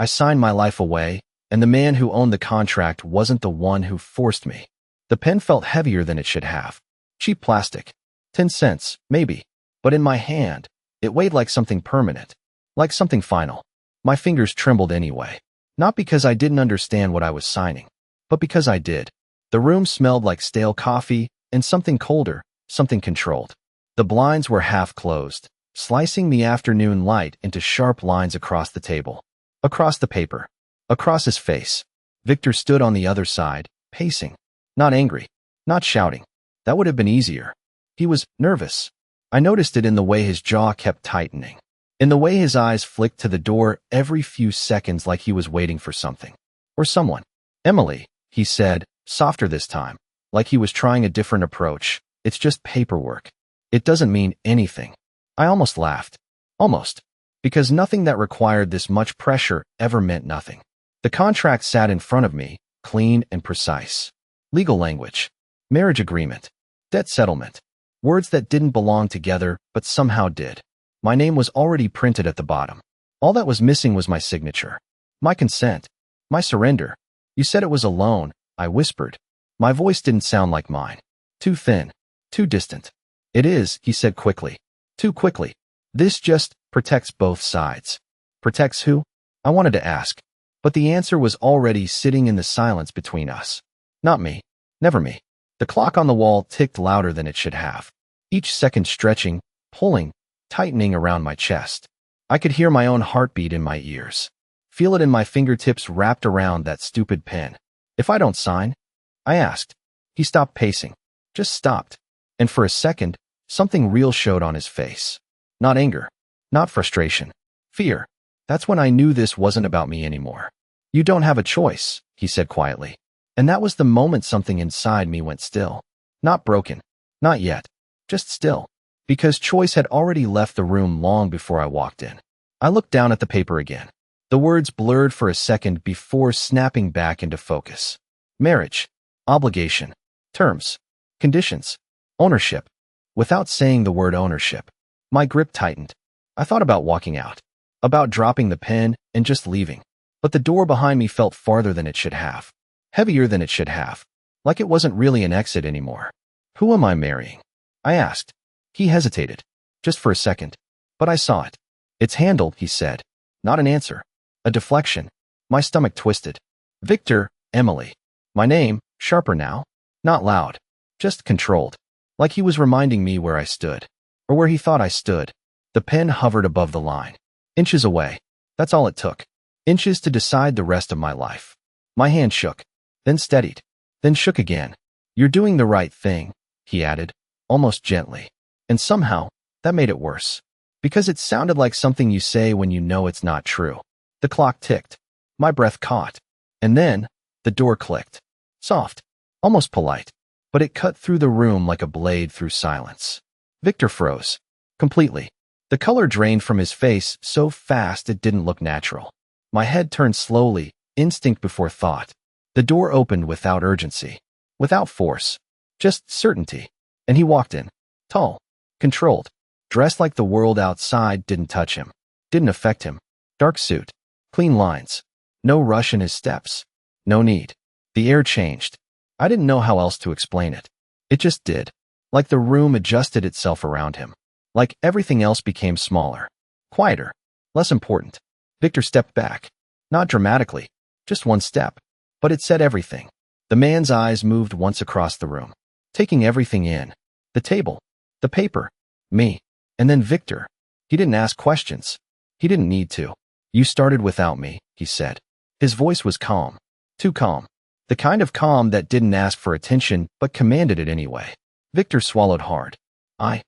I signed my life away, and the man who owned the contract wasn't the one who forced me. The pen felt heavier than it should have. Cheap plastic. 10 cents, maybe. But in my hand, it weighed like something permanent. Like something final. My fingers trembled anyway. Not because I didn't understand what I was signing, but because I did. The room smelled like stale coffee and something colder, something controlled. The blinds were half closed, slicing the afternoon light into sharp lines across the table. Across the paper. Across his face. Victor stood on the other side, pacing. Not angry. Not shouting. That would have been easier. He was nervous. I noticed it in the way his jaw kept tightening. In the way his eyes flicked to the door every few seconds like he was waiting for something. Or someone. Emily, he said, softer this time. Like he was trying a different approach. It's just paperwork. It doesn't mean anything. I almost laughed. Almost. Because nothing that required this much pressure ever meant nothing. The contract sat in front of me, clean and precise. Legal language. Marriage agreement. Debt settlement. Words that didn't belong together, but somehow did. My name was already printed at the bottom. All that was missing was my signature. My consent. My surrender. You said it was a loan, I whispered. My voice didn't sound like mine. Too thin. Too distant. It is, he said quickly. Too quickly. This just protects both sides. Protects who? I wanted to ask. But the answer was already sitting in the silence between us. Not me. Never me. The clock on the wall ticked louder than it should have. Each second stretching, pulling, tightening around my chest. I could hear my own heartbeat in my ears. Feel it in my fingertips wrapped around that stupid pen. If I don't sign? I asked. He stopped pacing. Just stopped. And for a second, something real showed on his face. Not anger. Not frustration. Fear. That's when I knew this wasn't about me anymore. You don't have a choice, he said quietly. And that was the moment something inside me went still. Not broken. Not yet. Just still. Because choice had already left the room long before I walked in. I looked down at the paper again. The words blurred for a second before snapping back into focus. Marriage. Obligation. Terms. Conditions. Ownership. Without saying the word ownership, my grip tightened. I thought about walking out. About dropping the pen and just leaving. But the door behind me felt farther than it should have. Heavier than it should have. Like it wasn't really an exit anymore. Who am I marrying? I asked. He hesitated. Just for a second. But I saw it. It's handled, he said. Not an answer. A deflection. My stomach twisted. Victor, Emily. My name, sharper now. Not loud. Just controlled. Like he was reminding me where I stood. Or where he thought I stood. The pen hovered above the line. Inches away. That's all it took. Inches to decide the rest of my life. My hand shook. Then steadied. Then shook again. You're doing the right thing, he added. Almost gently. And somehow, that made it worse. Because it sounded like something you say when you know it's not true. The clock ticked. My breath caught. And then, the door clicked. Soft. Almost polite. But it cut through the room like a blade through silence. Victor froze. Completely. The color drained from his face so fast it didn't look natural. My head turned slowly, instinct before thought. The door opened without urgency. Without force. Just certainty. And he walked in. Tall. Controlled. Dressed like the world outside didn't touch him. Didn't affect him. Dark suit. Clean lines. No rush in his steps. No need. The air changed. I didn't know how else to explain it. It just did. Like the room adjusted itself around him. Like everything else became smaller. Quieter. Less important. Victor stepped back. Not dramatically. Just one step. But it said everything. The man's eyes moved once across the room. Taking everything in. The table. The paper. Me. And then Victor. He didn't ask questions. He didn't need to. You started without me, he said. His voice was calm. Too calm. The kind of calm that didn't ask for attention, but commanded it anyway. Victor swallowed hard. I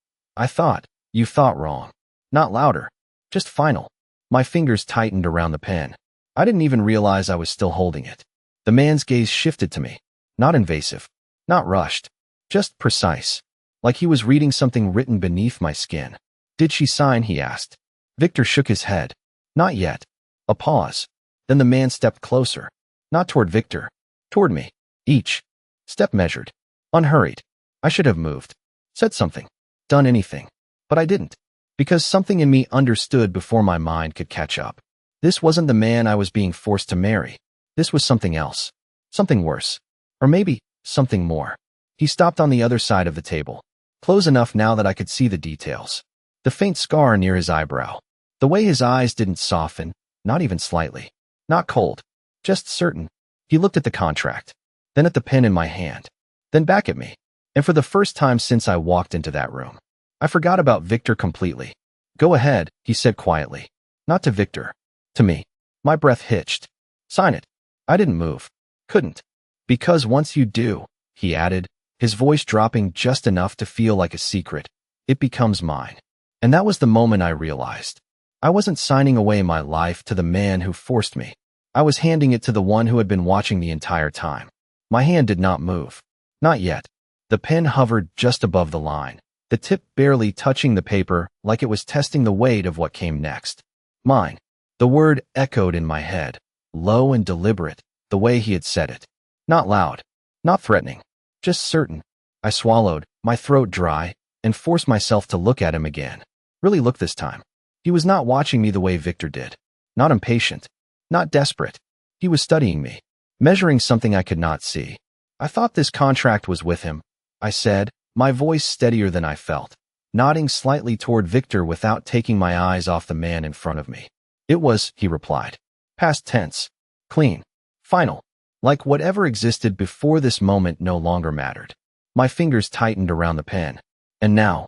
thought. You thought wrong. Not louder. Just final. My fingers tightened around the pen. I didn't even realize I was still holding it. The man's gaze shifted to me. Not invasive. Not rushed. Just precise. Like he was reading something written beneath my skin. Did she sign? He asked. Victor shook his head. Not yet. A pause. Then the man stepped closer. Not toward Victor. Toward me. Each step measured. Unhurried. I should have moved. Said something. Done anything. But I didn't. Because something in me understood before my mind could catch up. This wasn't the man I was being forced to marry. This was something else. Something worse. Or maybe something more. He stopped on the other side of the table, close enough now that I could see the details. The faint scar near his eyebrow. The way his eyes didn't soften, not even slightly. Not cold, just certain. He looked at the contract, then at the pen in my hand, then back at me. And for the first time since I walked into that room, I forgot about Victor completely. Go ahead, he said quietly. Not to Victor. To me. My breath hitched. Sign it. I didn't move. Couldn't. Because once you do, he added, his voice dropping just enough to feel like a secret, it becomes mine. And that was the moment I realized. I wasn't signing away my life to the man who forced me. I was handing it to the one who had been watching the entire time. My hand did not move. Not yet. The pen hovered just above the line, the tip barely touching the paper like it was testing the weight of what came next. Mine. The word echoed in my head, low and deliberate, the way he had said it. Not loud, not threatening, just certain. I swallowed, my throat dry, and forced myself to look at him again. Really look this time. He was not watching me the way Victor did. Not impatient, not desperate. He was studying me, measuring something I could not see. I thought this contract was with him, I said, my voice steadier than I felt, nodding slightly toward Victor without taking my eyes off the man in front of me. It was, he replied. Past tense. Clean. Final. Like whatever existed before this moment no longer mattered. My fingers tightened around the pen. And now?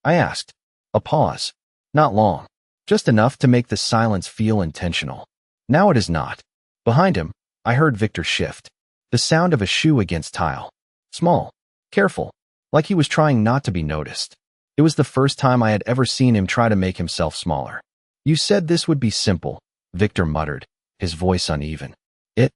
I asked. A pause. Not long. Just enough to make the silence feel intentional. Now it is not. Behind him, I heard Victor shift. The sound of a shoe against tile. Small. Careful. Like he was trying not to be noticed. It was the first time I had ever seen him try to make himself smaller. You said this would be simple, Victor muttered, his voice uneven. It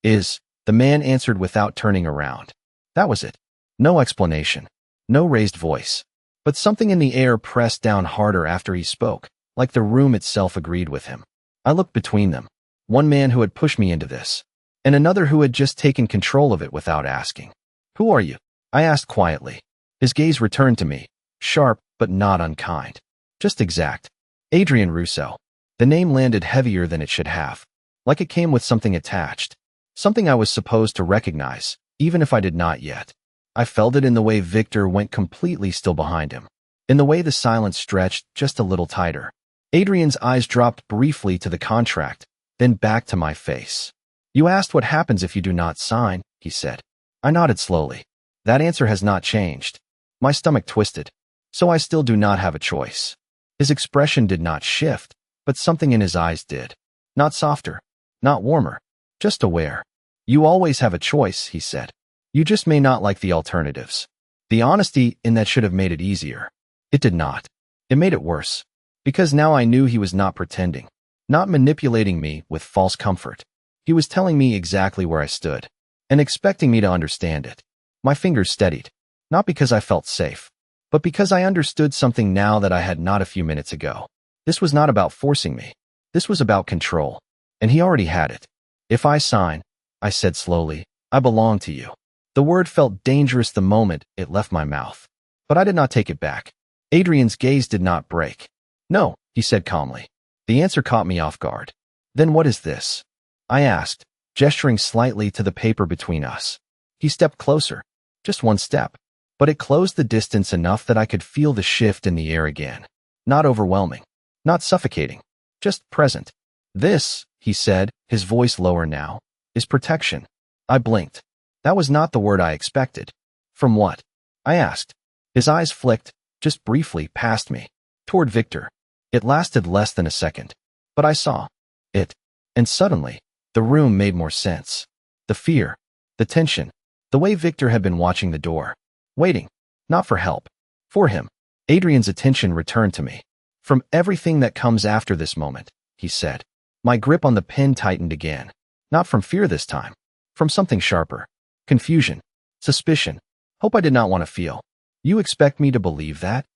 is, the man answered without turning around. That was it. No explanation. No raised voice. But something in the air pressed down harder after he spoke, like the room itself agreed with him. I looked between them. One man who had pushed me into this, and another who had just taken control of it without asking. Who are you? I asked quietly. His gaze returned to me, sharp but not unkind. Just exact. Adrian Russo. The name landed heavier than it should have, like it came with something attached, something I was supposed to recognize, even if I did not yet. I felt it in the way Victor went completely still behind him, in the way the silence stretched just a little tighter. Adrian's eyes dropped briefly to the contract, then back to my face. You asked what happens if you do not sign, he said. I nodded slowly. That answer has not changed. My stomach twisted. So I still do not have a choice. His expression did not shift, but something in his eyes did. Not softer, not warmer, just aware. You always have a choice, he said. You just may not like the alternatives. The honesty in that should have made it easier. It did not. It made it worse. Because now I knew he was not pretending, not manipulating me with false comfort. He was telling me exactly where I stood, and expecting me to understand it. My fingers steadied, not because I felt safe, but because I understood something now that I had not a few minutes ago. This was not about forcing me. This was about control, and he already had it. If I sign, I said slowly, I belong to you. The word felt dangerous the moment it left my mouth, but I did not take it back. Adrian's gaze did not break. No, he said calmly. The answer caught me off guard. Then what is this? I asked, gesturing slightly to the paper between us. He stepped closer, just one step, but it closed the distance enough that I could feel the shift in the air again. Not overwhelming, not suffocating, just present. This, he said, his voice lower now, is protection. I blinked. That was not the word I expected. From what? I asked. His eyes flicked, just briefly, past me, toward Victor. It lasted less than a second, but I saw it, and suddenly, the room made more sense. The fear, the tension, the way Victor had been watching the door, waiting, not for help, for him. Adrian's attention returned to me. From everything that comes after this moment, he said. My grip on the pen tightened again, not from fear this time, from something sharper. Confusion, suspicion, hope I did not want to feel. You expect me to believe that?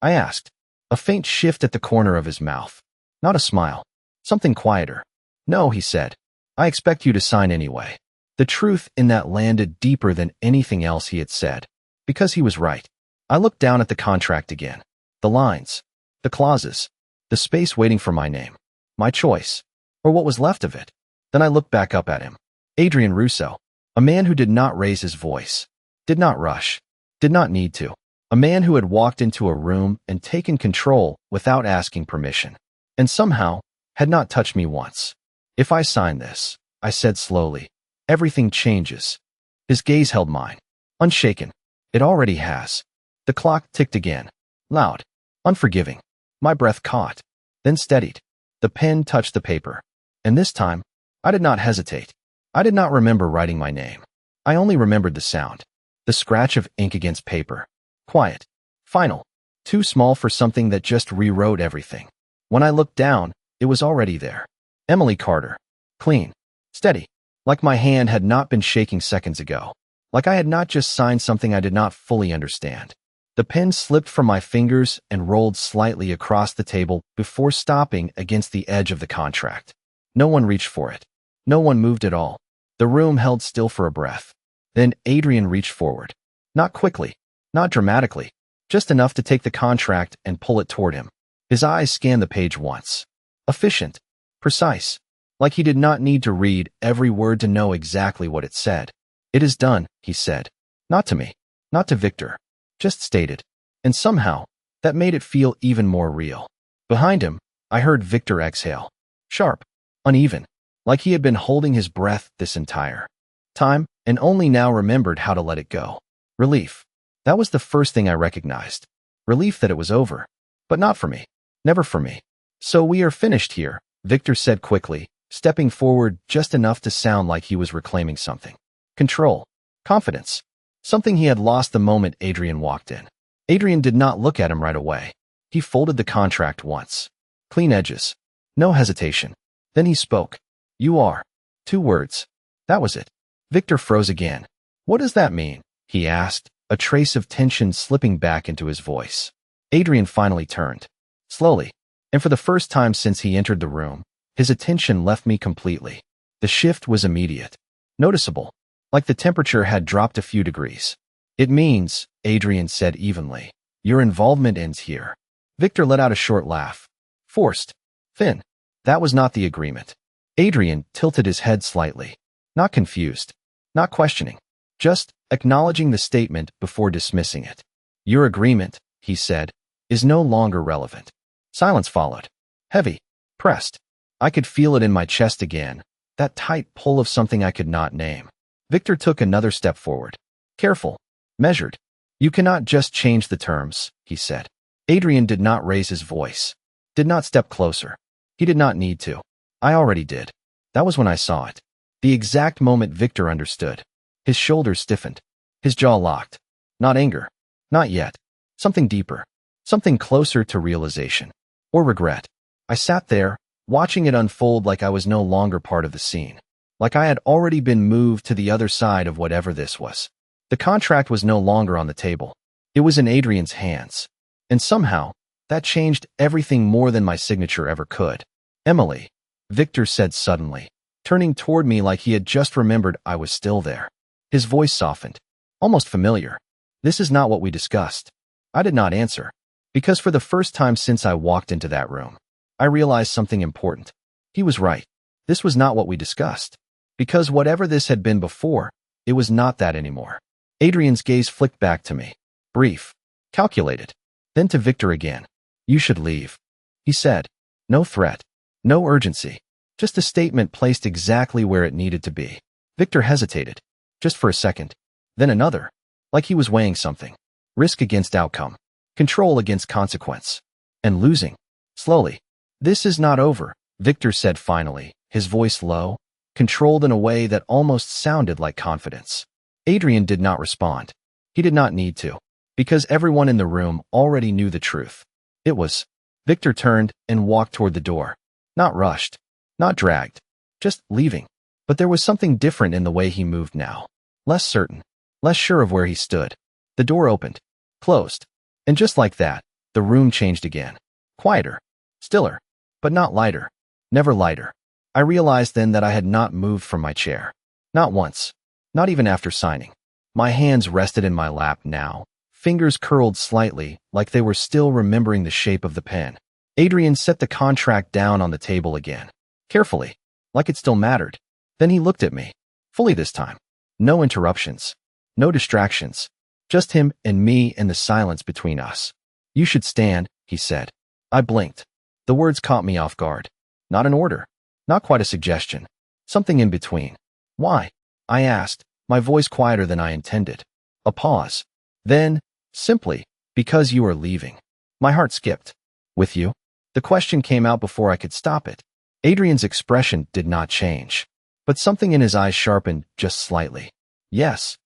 I asked. A faint shift at the corner of his mouth. Not a smile. Something quieter. No, he said. I expect you to sign anyway. The truth in that landed deeper than anything else he had said. Because he was right. I looked down at the contract again. The lines. The clauses. The space waiting for my name. My choice. or what was left of it. Then I looked back up at him. Adrian Russo, a man who did not raise his voice, did not rush, did not need to. A man who had walked into a room and taken control without asking permission, and somehow had not touched me once. If I sign this, I said slowly, everything changes. His gaze held mine, unshaken. It already has. The clock ticked again, loud, unforgiving. My breath caught, then steadied. The pen touched the paper, and this time, I did not hesitate. I did not remember writing my name. I only remembered the sound, the scratch of ink against paper. Quiet, final, too small for something that just rewrote everything. When I looked down, it was already there. Emily Carter. Clean, steady, like my hand had not been shaking seconds ago. Like I had not just signed something I did not fully understand. The pen slipped from my fingers and rolled slightly across the table before stopping against the edge of the contract. No one reached for it. No one moved at all. The room held still for a breath. Then Adrian reached forward. Not quickly, not dramatically, just enough to take the contract and pull it toward him. His eyes scanned the page once. Efficient, precise, like he did not need to read every word to know exactly what it said. It is done, he said. Not to me, not to Victor, just stated. And somehow, that made it feel even more real. Behind him, I heard Victor exhale. Sharp, uneven, like he had been holding his breath this entire time and only now remembered how to let it go. Relief. That was the first thing I recognized. Relief that it was over. But not for me. Never for me. So we are finished here, Victor said quickly, stepping forward just enough to sound like he was reclaiming something. Control. Confidence. Something he had lost the moment Adrian walked in. Adrian did not look at him right away. He folded the contract once. Clean edges. No hesitation. Then he spoke. You are. 2 words. That was it. Victor froze again. What does that mean? He asked, a trace of tension slipping back into his voice. Adrian finally turned. Slowly. And for the first time since he entered the room, his attention left me completely. The shift was immediate. Noticeable. Like the temperature had dropped a few degrees. It means, Adrian said evenly, your involvement ends here. Victor let out a short laugh. Forced. Thin. That was not the agreement. Adrian tilted his head slightly. Not confused. Not questioning. Just acknowledging the statement before dismissing it. Your agreement, he said, is no longer relevant. Silence followed. Heavy. Pressed. I could feel it in my chest again. That tight pull of something I could not name. Victor took another step forward. Careful. Measured. You cannot just change the terms, he said. Adrian did not raise his voice. Did not step closer. He did not need to. I already did. That was when I saw it. The exact moment Victor understood. His shoulders stiffened. His jaw locked. Not anger. Not yet. Something deeper. Something closer to realization. Or regret. I sat there, watching it unfold like I was no longer part of the scene. Like I had already been moved to the other side of whatever this was. The contract was no longer on the table. It was in Adrian's hands. And somehow, that changed everything more than my signature ever could. Emily, Victor said suddenly, turning toward me like he had just remembered I was still there. His voice softened, almost familiar. This is not what we discussed. I did not answer, because for the first time since I walked into that room, I realized something important. He was right. This was not what we discussed. Because whatever this had been before, it was not that anymore. Adrian's gaze flicked back to me. Brief. Calculated. Then to Victor again. You should leave. He said. No threat. No urgency. Just a statement placed exactly where it needed to be. Victor hesitated. Just for a second. Then another. Like he was weighing something. Risk against outcome. Control against consequence. And losing. Slowly. This is not over, Victor said finally, his voice low, controlled in a way that almost sounded like confidence. Adrian did not respond. He did not need to, because everyone in the room already knew the truth. It was. Victor turned and walked toward the door. Not rushed. Not dragged. Just leaving. But there was something different in the way he moved now. Less certain. Less sure of where he stood. The door opened. Closed. And just like that, the room changed again. Quieter. Stiller. But not lighter. Never lighter. I realized then that I had not moved from my chair. Not once. Not even after signing. My hands rested in my lap now, fingers curled slightly, like they were still remembering the shape of the pen. Adrian set the contract down on the table again. carefully, like it still mattered. Then he looked at me, fully this time. No interruptions, no distractions, just him and me and the silence between us. You should stand, he said. I blinked. The words caught me off guard. Not an order, not quite a suggestion, something in between. Why? I asked, my voice quieter than I intended. A pause. Then, simply, because you are leaving. My heart skipped. With you? The question came out before I could stop it. Adrian's expression did not change, but something in his eyes sharpened just slightly. Yes.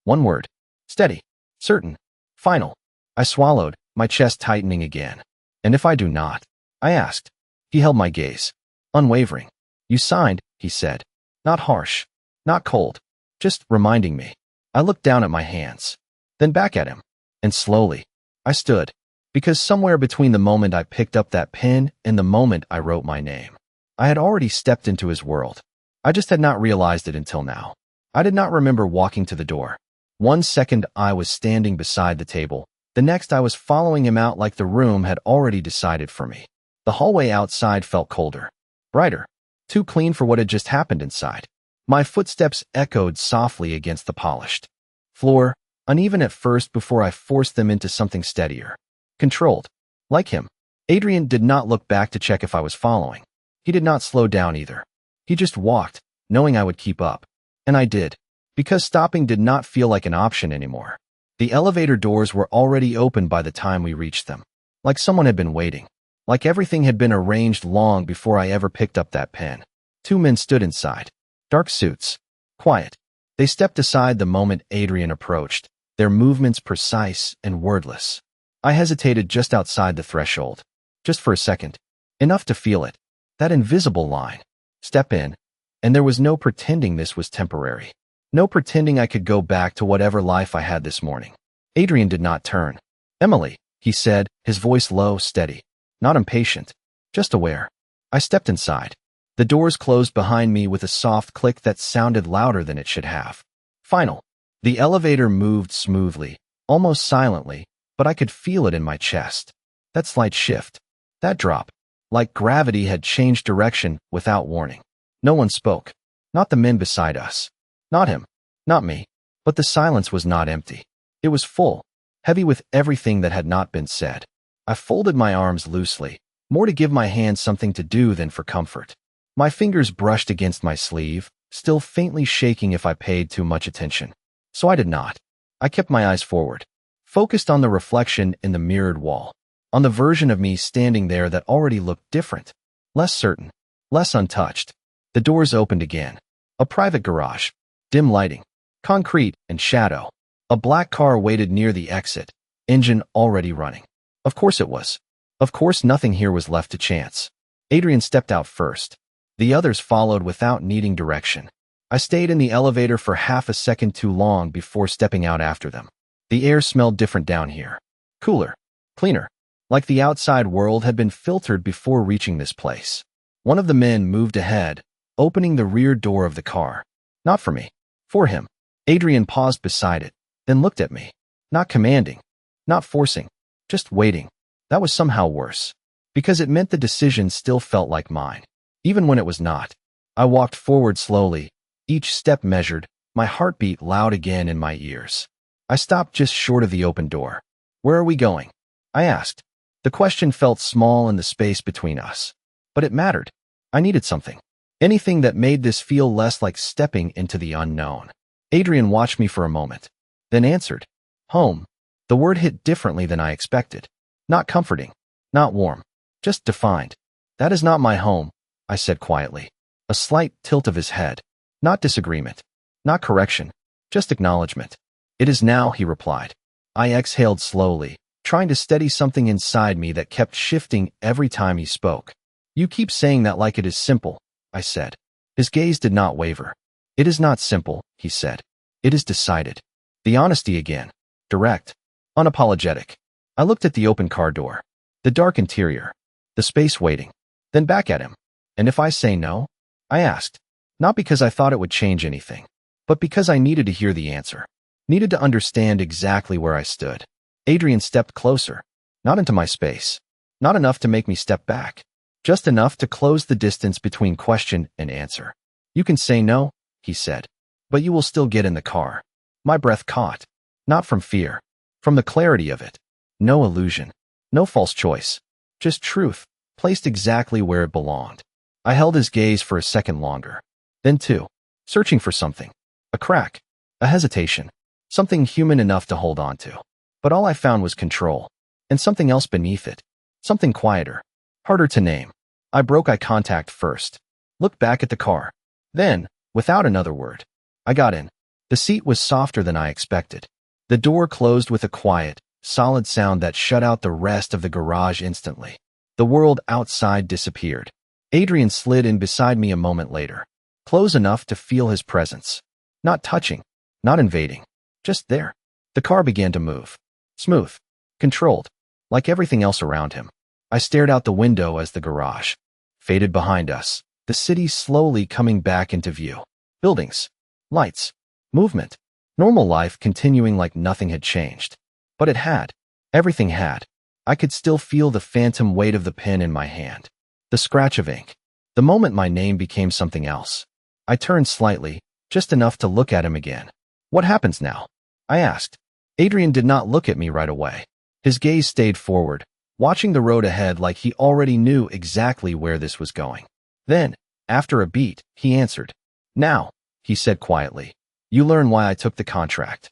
One word. Steady. Certain. Final. I swallowed, my chest tightening again. And if I do not? I asked. He held my gaze. Unwavering. You signed, he said. Not harsh. Not cold. Just reminding me. I looked down at my hands. Then back at him. And slowly, I stood. Because somewhere between the moment I picked up that pen and the moment I wrote my name, I had already stepped into his world. I just had not realized it until now. I did not remember walking to the door. 1 second I was standing beside the table. The next I was following him out like the room had already decided for me. The hallway outside felt colder, brighter, too clean for what had just happened inside. My footsteps echoed softly against the polished floor, uneven at first before I forced them into something steadier. Controlled. Like him. Adrian did not look back to check if I was following. He did not slow down either. He just walked, knowing I would keep up. And I did. Because stopping did not feel like an option anymore. The elevator doors were already open by the time we reached them. Like someone had been waiting. Like everything had been arranged long before I ever picked up that pen. 2 men stood inside. Dark suits. Quiet. They stepped aside the moment Adrian approached, their movements precise and wordless. I hesitated just outside the threshold. Just for a second. Enough to feel it. That invisible line. Step in. And there was no pretending this was temporary. No pretending I could go back to whatever life I had this morning. Adrian did not turn. Emily, he said, his voice low, steady. Not impatient. Just aware. I stepped inside. The doors closed behind me with a soft click that sounded louder than it should have. Final. The elevator moved smoothly, almost silently, but I could feel it in my chest. That slight shift. That drop. Like gravity had changed direction without warning. No one spoke. Not the men beside us. Not him. Not me. But the silence was not empty. It was full. Heavy with everything that had not been said. I folded my arms loosely, more to give my hands something to do than for comfort. My fingers brushed against my sleeve, still faintly shaking if I paid too much attention. So I did not. I kept my eyes forward, focused on the reflection in the mirrored wall, on the version of me standing there that already looked different, less certain, less untouched. The doors opened again. A private garage, dim lighting, concrete and shadow. A black car waited near the exit, engine already running. Of course it was. Of course nothing here was left to chance. Adrian stepped out first. The others followed without needing direction. I stayed in the elevator for half a second too long before stepping out after them. The air smelled different down here. Cooler. Cleaner. Like the outside world had been filtered before reaching this place. One of the men moved ahead, opening the rear door of the car. Not for me. For him. Adrian paused beside it, then looked at me. Not commanding. Not forcing. Just waiting. That was somehow worse. Because it meant the decision still felt like mine. Even when it was not. I walked forward slowly, each step measured, my heartbeat loud again in my ears. I stopped just short of the open door. Where are we going? I asked. The question felt small in the space between us. But it mattered. I needed something. Anything that made this feel less like stepping into the unknown. Adrian watched me for a moment, then answered. Home. The word hit differently than I expected. Not comforting. Not warm. Just defined. That is not my home, I said quietly. A slight tilt of his head. Not disagreement. Not correction. Just acknowledgment. It is now, he replied. I exhaled slowly, trying to steady something inside me that kept shifting every time he spoke. You keep saying that like it is simple, I said. His gaze did not waver. It is not simple, he said. It is decided. The honesty again. Direct. Unapologetic. I looked at the open car door. The dark interior. The space waiting. Then back at him. And if I say no? I asked. Not because I thought it would change anything, but because I needed to hear the answer. Needed to understand exactly where I stood. Adrian stepped closer. Not into my space. Not enough to make me step back. just enough to close the distance between question and answer. You can say no, he said, but you will still get in the car. My breath caught, not from fear, from the clarity of it. No illusion, no false choice, just truth, placed exactly where it belonged. I held his gaze for a second longer, then two, searching for something, a crack, a hesitation, something human enough to hold on to. But all I found was control, and something else beneath it, something quieter, harder to name. I broke eye contact first, looked back at the car. Then, without another word, I got in. The seat was softer than I expected. The door closed with a quiet, solid sound that shut out the rest of the garage instantly. The world outside disappeared. Adrian slid in beside me a moment later, close enough to feel his presence. Not touching, not invading, just there. The car began to move. Smooth, controlled, like everything else around him. I stared out the window as the garage faded behind us, the city slowly coming back into view. Buildings, lights, movement, normal life continuing like nothing had changed. But it had. Everything had. I could still feel the phantom weight of the pen in my hand, the scratch of ink. The moment my name became something else, I turned slightly, just enough to look at him again. What happens now? I asked. Adrian did not look at me right away. His gaze stayed forward, watching the road ahead like he already knew exactly where this was going. Then, after a beat, he answered. Now, he said quietly, you learn why I took the contract.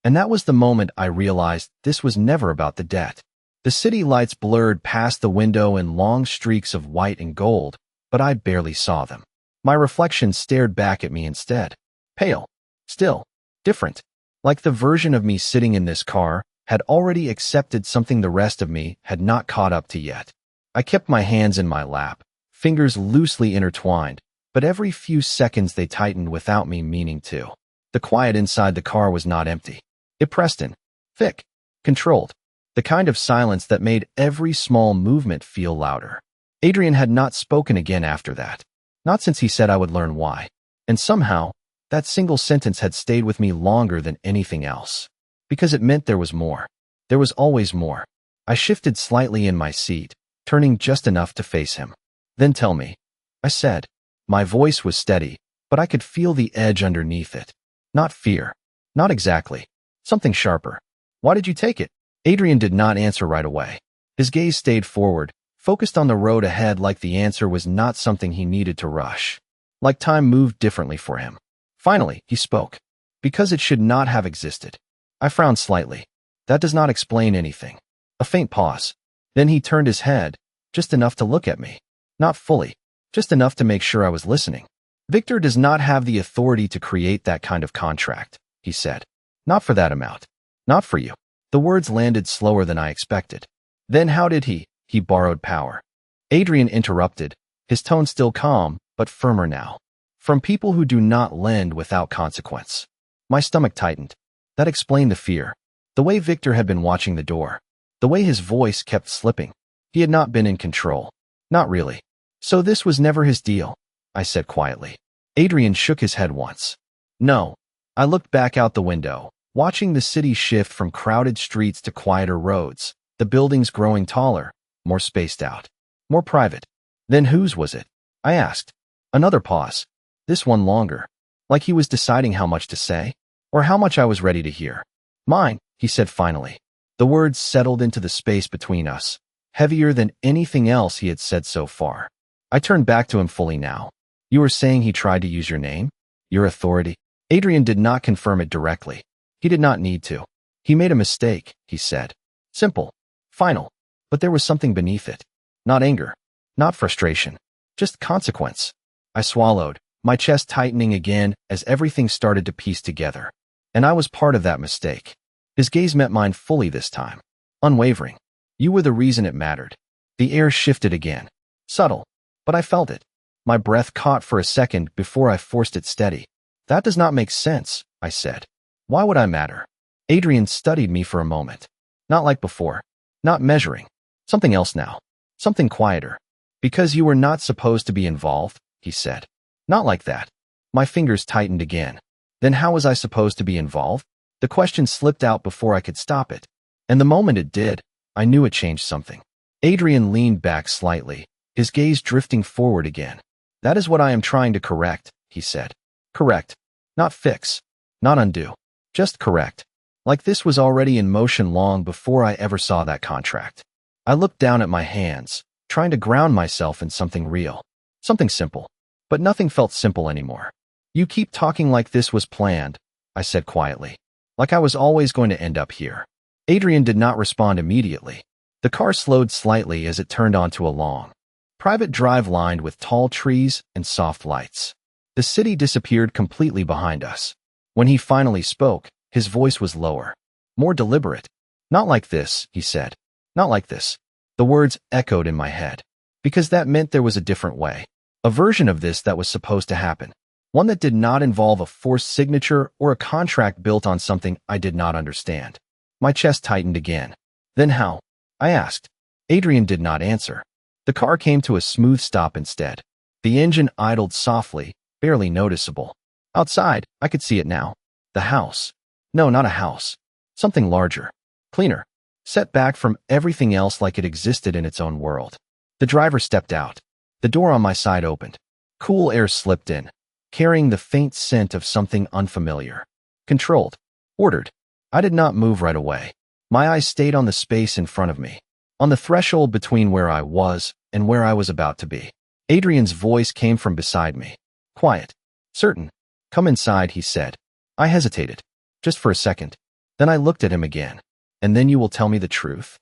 And that was the moment I realized this was never about the debt. The city lights blurred past the window in long streaks of white and gold, but I barely saw them. My reflection stared back at me instead. Pale, still, different. Like the version of me sitting in this car had already accepted something the rest of me had not caught up to yet. I kept my hands in my lap, fingers loosely intertwined, but every few seconds they tightened without me meaning to. The quiet inside the car was not empty. It pressed in, thick, controlled, the kind of silence that made every small movement feel louder. Adrian had not spoken again after that, not since he said I would learn why. And somehow, that single sentence had stayed with me longer than anything else. Because it meant there was more. There was always more. I shifted slightly in my seat, turning just enough to face him. Then tell me, I said. My voice was steady, but I could feel the edge underneath it. Not fear. Not exactly. Something sharper. Why did you take it? Adrian did not answer right away. His gaze stayed forward, focused on the road ahead like the answer was not something he needed to rush. Like time moved differently for him. Finally, he spoke. Because it should not have existed. I frowned slightly. That does not explain anything. A faint pause. Then he turned his head, just enough to look at me. Not fully, just enough to make sure I was listening. Victor does not have the authority to create that kind of contract, he said. Not for that amount. Not for you. The words landed slower than I expected. Then how did he borrowed power? Adrian interrupted, his tone still calm, but firmer now. From people who do not lend without consequence. My stomach tightened. That explained the fear. The way Victor had been watching the door. The way his voice kept slipping. He had not been in control. Not really. So this was never his deal, I said quietly. Adrian shook his head once. No. I looked back out the window, watching the city shift from crowded streets to quieter roads, the buildings growing taller, more spaced out, more private. Then whose was it? I asked. Another pause. This one longer. Like he was deciding how much to say. Or how much I was ready to hear. Mine, he said finally. The words settled into the space between us, heavier than anything else he had said so far. I turned back to him fully now. You were saying he tried to use your name? Your authority? Adrian did not confirm it directly. He did not need to. He made a mistake, he said. Simple. Final. But there was something beneath it. Not anger. Not frustration. Just consequence. I swallowed, my chest tightening again as everything started to piece together. And I was part of that mistake. His gaze met mine fully this time. Unwavering. You were the reason it mattered. The air shifted again. Subtle. But I felt it. My breath caught for a second before I forced it steady. That does not make sense, I said. Why would I matter? Adrian studied me for a moment. Not like before. Not measuring. Something else now. Something quieter. Because you were not supposed to be involved, he said. Not like that. My fingers tightened again. Then how was I supposed to be involved? The question slipped out before I could stop it. And the moment it did, I knew it changed something. Adrian leaned back slightly, his gaze drifting forward again. That is what I am trying to correct, he said. Correct. Not fix. Not undo. Just correct. Like this was already in motion long before I ever saw that contract. I looked down at my hands, trying to ground myself in something real. Something simple. But nothing felt simple anymore. You keep talking like this was planned, I said quietly. Like I was always going to end up here. Adrian did not respond immediately. The car slowed slightly as it turned onto a long, private drive lined with tall trees and soft lights. The city disappeared completely behind us. When he finally spoke, his voice was lower, more deliberate. Not like this, he said. Not like this. The words echoed in my head. Because that meant there was a different way. A version of this that was supposed to happen. One that did not involve a forced signature or a contract built on something I did not understand. My chest tightened again. Then how? I asked. Adrian did not answer. The car came to a smooth stop instead. The engine idled softly, barely noticeable. Outside, I could see it now. The house. No, not a house. Something larger. Cleaner. Set back from everything else like it existed in its own world. The driver stepped out. The door on my side opened. Cool air slipped in, carrying the faint scent of something unfamiliar. Controlled. Ordered. I did not move right away. My eyes stayed on the space in front of me, on the threshold between where I was and where I was about to be. Adrian's voice came from beside me. Quiet. Certain. Come inside, he said. I hesitated. Just for a second. Then I looked at him again. And then you will tell me the truth?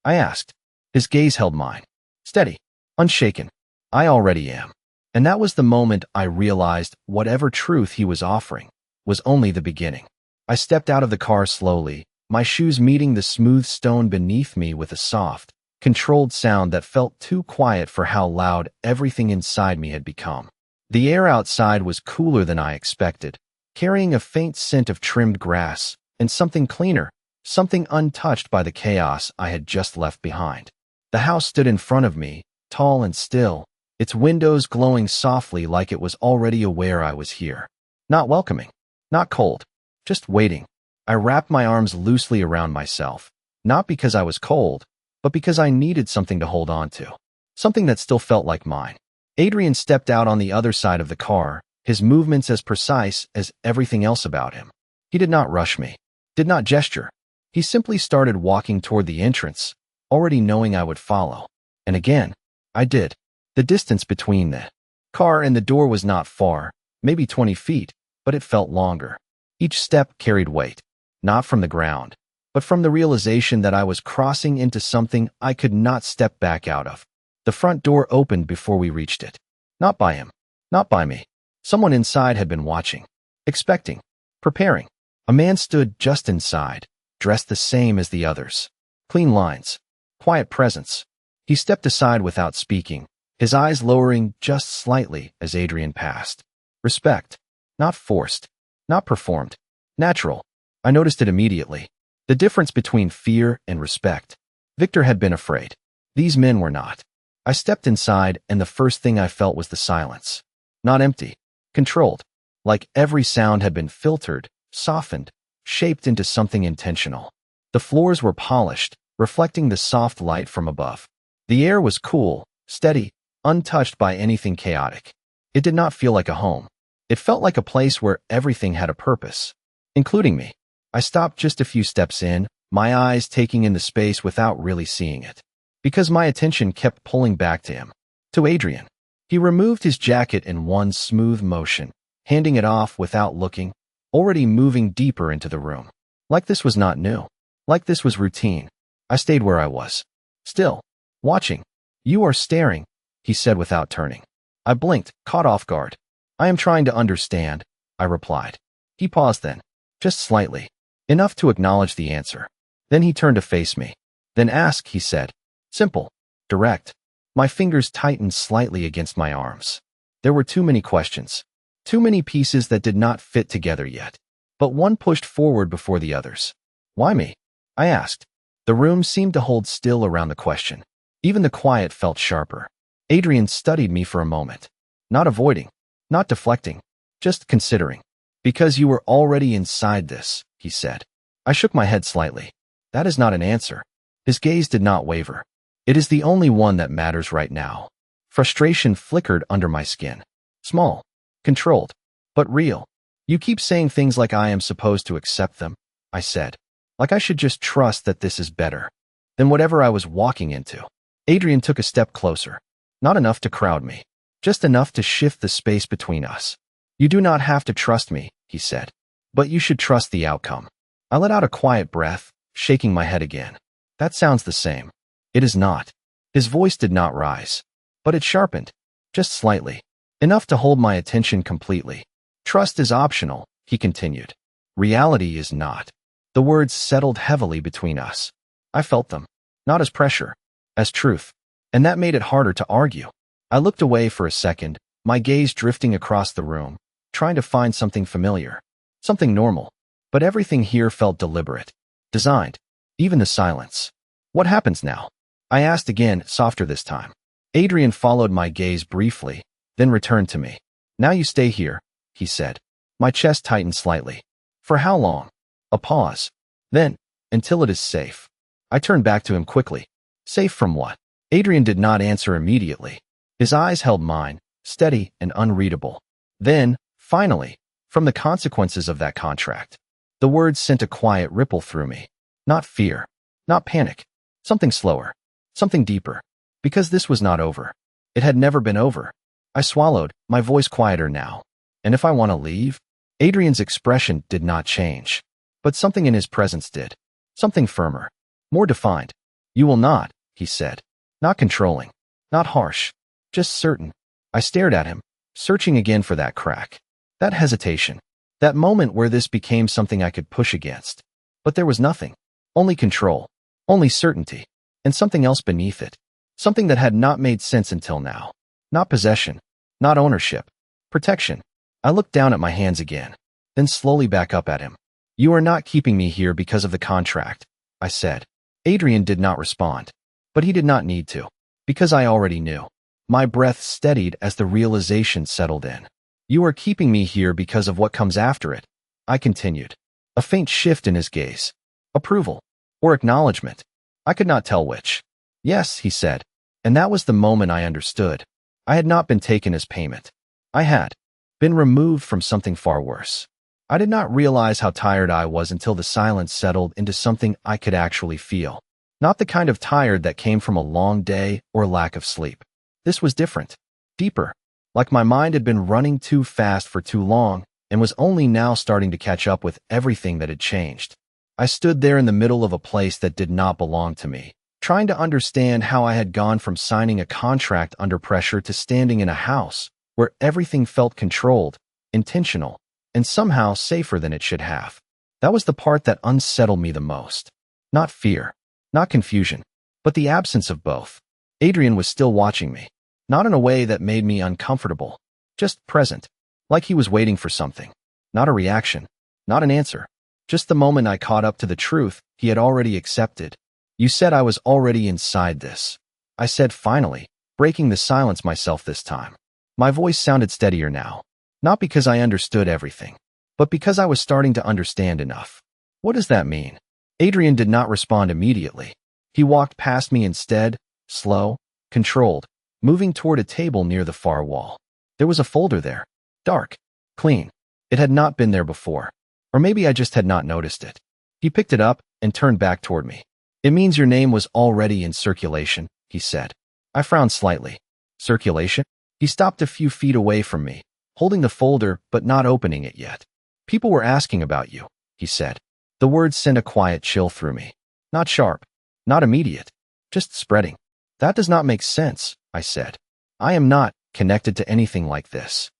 I asked. His gaze held mine. Steady. Unshaken. I already am. And that was the moment I realized whatever truth he was offering was only the beginning. I stepped out of the car slowly, my shoes meeting the smooth stone beneath me with a soft, controlled sound that felt too quiet for how loud everything inside me had become. The air outside was cooler than I expected, carrying a faint scent of trimmed grass and something cleaner, something untouched by the chaos I had just left behind. The house stood in front of me, tall and still, its windows glowing softly like it was already aware I was here. Not welcoming, not cold, just waiting. I wrapped my arms loosely around myself, not because I was cold, but because I needed something to hold on to, something that still felt like mine. Adrian stepped out on the other side of the car, his movements as precise as everything else about him. He did not rush me, did not gesture. He simply started walking toward the entrance, already knowing I would follow. And again, I did. The distance between the car and the door was not far, maybe 20 feet, but it felt longer. Each step carried weight, not from the ground, but from the realization that I was crossing into something I could not step back out of. The front door opened before we reached it. Not by him, not by me. Someone inside had been watching, expecting, preparing. A man stood just inside, dressed the same as the others. Clean lines, quiet presence. He stepped aside without speaking, his eyes lowering just slightly as Adrian passed. Respect. Not forced. Not performed. Natural. I noticed it immediately. The difference between fear and respect. Victor had been afraid. These men were not. I stepped inside and the first thing I felt was the silence. Not empty. Controlled. Like every sound had been filtered, softened, shaped into something intentional. The floors were polished, reflecting the soft light from above. The air was cool, steady, untouched by anything chaotic. It did not feel like a home. It felt like a place where everything had a purpose, including me. I stopped just a few steps in, my eyes taking in the space without really seeing it, because my attention kept pulling back to him, to Adrian. He removed his jacket in one smooth motion, handing it off without looking, already moving deeper into the room. Like this was not new. Like this was routine. I stayed where I was. Still. Watching. You are staring, he said without turning. I blinked, caught off guard. I am trying to understand, I replied. He paused then, just slightly, enough to acknowledge the answer. Then he turned to face me. Then ask, he said. Simple, direct. My fingers tightened slightly against my arms. There were too many questions. Too many pieces that did not fit together yet. But one pushed forward before the others. Why me? I asked. The room seemed to hold still around the question. Even the quiet felt sharper. Adrian studied me for a moment. Not avoiding, not deflecting, just considering. Because you were already inside this, he said. I shook my head slightly. That is not an answer. His gaze did not waver. It is the only one that matters right now. Frustration flickered under my skin. Small, controlled, but real. You keep saying things like I am supposed to accept them, I said. Like I should just trust that this is better than whatever I was walking into. Adrian took a step closer. Not enough to crowd me. Just enough to shift the space between us. You do not have to trust me, he said. But you should trust the outcome. I let out a quiet breath, shaking my head again. That sounds the same. It is not. His voice did not rise. But it sharpened. Just slightly. Enough to hold my attention completely. Trust is optional, he continued. Reality is not. The words settled heavily between us. I felt them. Not as pressure. As truth. And that made it harder to argue. I looked away for a second, my gaze drifting across the room, trying to find something familiar. Something normal. But everything here felt deliberate. Designed. Even the silence. What happens now? I asked again, softer this time. Adrian followed my gaze briefly, then returned to me. Now you stay here, he said. My chest tightened slightly. For how long? A pause. Then, until it is safe. I turned back to him quickly. Safe from what? Adrian did not answer immediately. His eyes held mine, steady and unreadable. Then, finally, from the consequences of that contract. The words sent a quiet ripple through me. Not fear. Not panic. Something slower. Something deeper. Because this was not over. It had never been over. I swallowed, my voice quieter now. And if I want to leave? Adrian's expression did not change. But something in his presence did. Something firmer. More defined. You will not, he said. Not controlling. Not harsh. Just certain. I stared at him, searching again for that crack. That hesitation. That moment where this became something I could push against. But there was nothing. Only control. Only certainty. And something else beneath it. Something that had not made sense until now. Not possession. Not ownership. Protection. I looked down at my hands again, then slowly back up at him. You are not keeping me here because of the contract, I said. Adrian did not respond. But he did not need to. Because I already knew. My breath steadied as the realization settled in. You are keeping me here because of what comes after it, I continued. A faint shift in his gaze. Approval. Or acknowledgment. I could not tell which. Yes, he said. And that was the moment I understood. I had not been taken as payment. I had been removed from something far worse. I did not realize how tired I was until the silence settled into something I could actually feel. Not the kind of tired that came from a long day or lack of sleep. This was different. Deeper. Like my mind had been running too fast for too long and was only now starting to catch up with everything that had changed. I stood there in the middle of a place that did not belong to me, trying to understand how I had gone from signing a contract under pressure to standing in a house where everything felt controlled, intentional, and somehow safer than it should have. That was the part that unsettled me the most. Not fear, not confusion, but the absence of both. Adrian was still watching me, not in a way that made me uncomfortable, just present, like he was waiting for something. Not a reaction, not an answer, just the moment I caught up to the truth he had already accepted. You said I was already inside this, I said finally, breaking the silence myself this time. My voice sounded steadier now, not because I understood everything, but because I was starting to understand enough. What does that mean? Adrian did not respond immediately. He walked past me instead, slow, controlled, moving toward a table near the far wall. There was a folder there. Dark. Clean. It had not been there before. Or maybe I just had not noticed it. He picked it up and turned back toward me. It means your name was already in circulation, he said. I frowned slightly. Circulation? He stopped a few feet away from me, holding the folder but not opening it yet. People were asking about you, he said. The words sent a quiet chill through me. Not sharp. Not immediate. Just spreading. That does not make sense, I said. I am not connected to anything like this.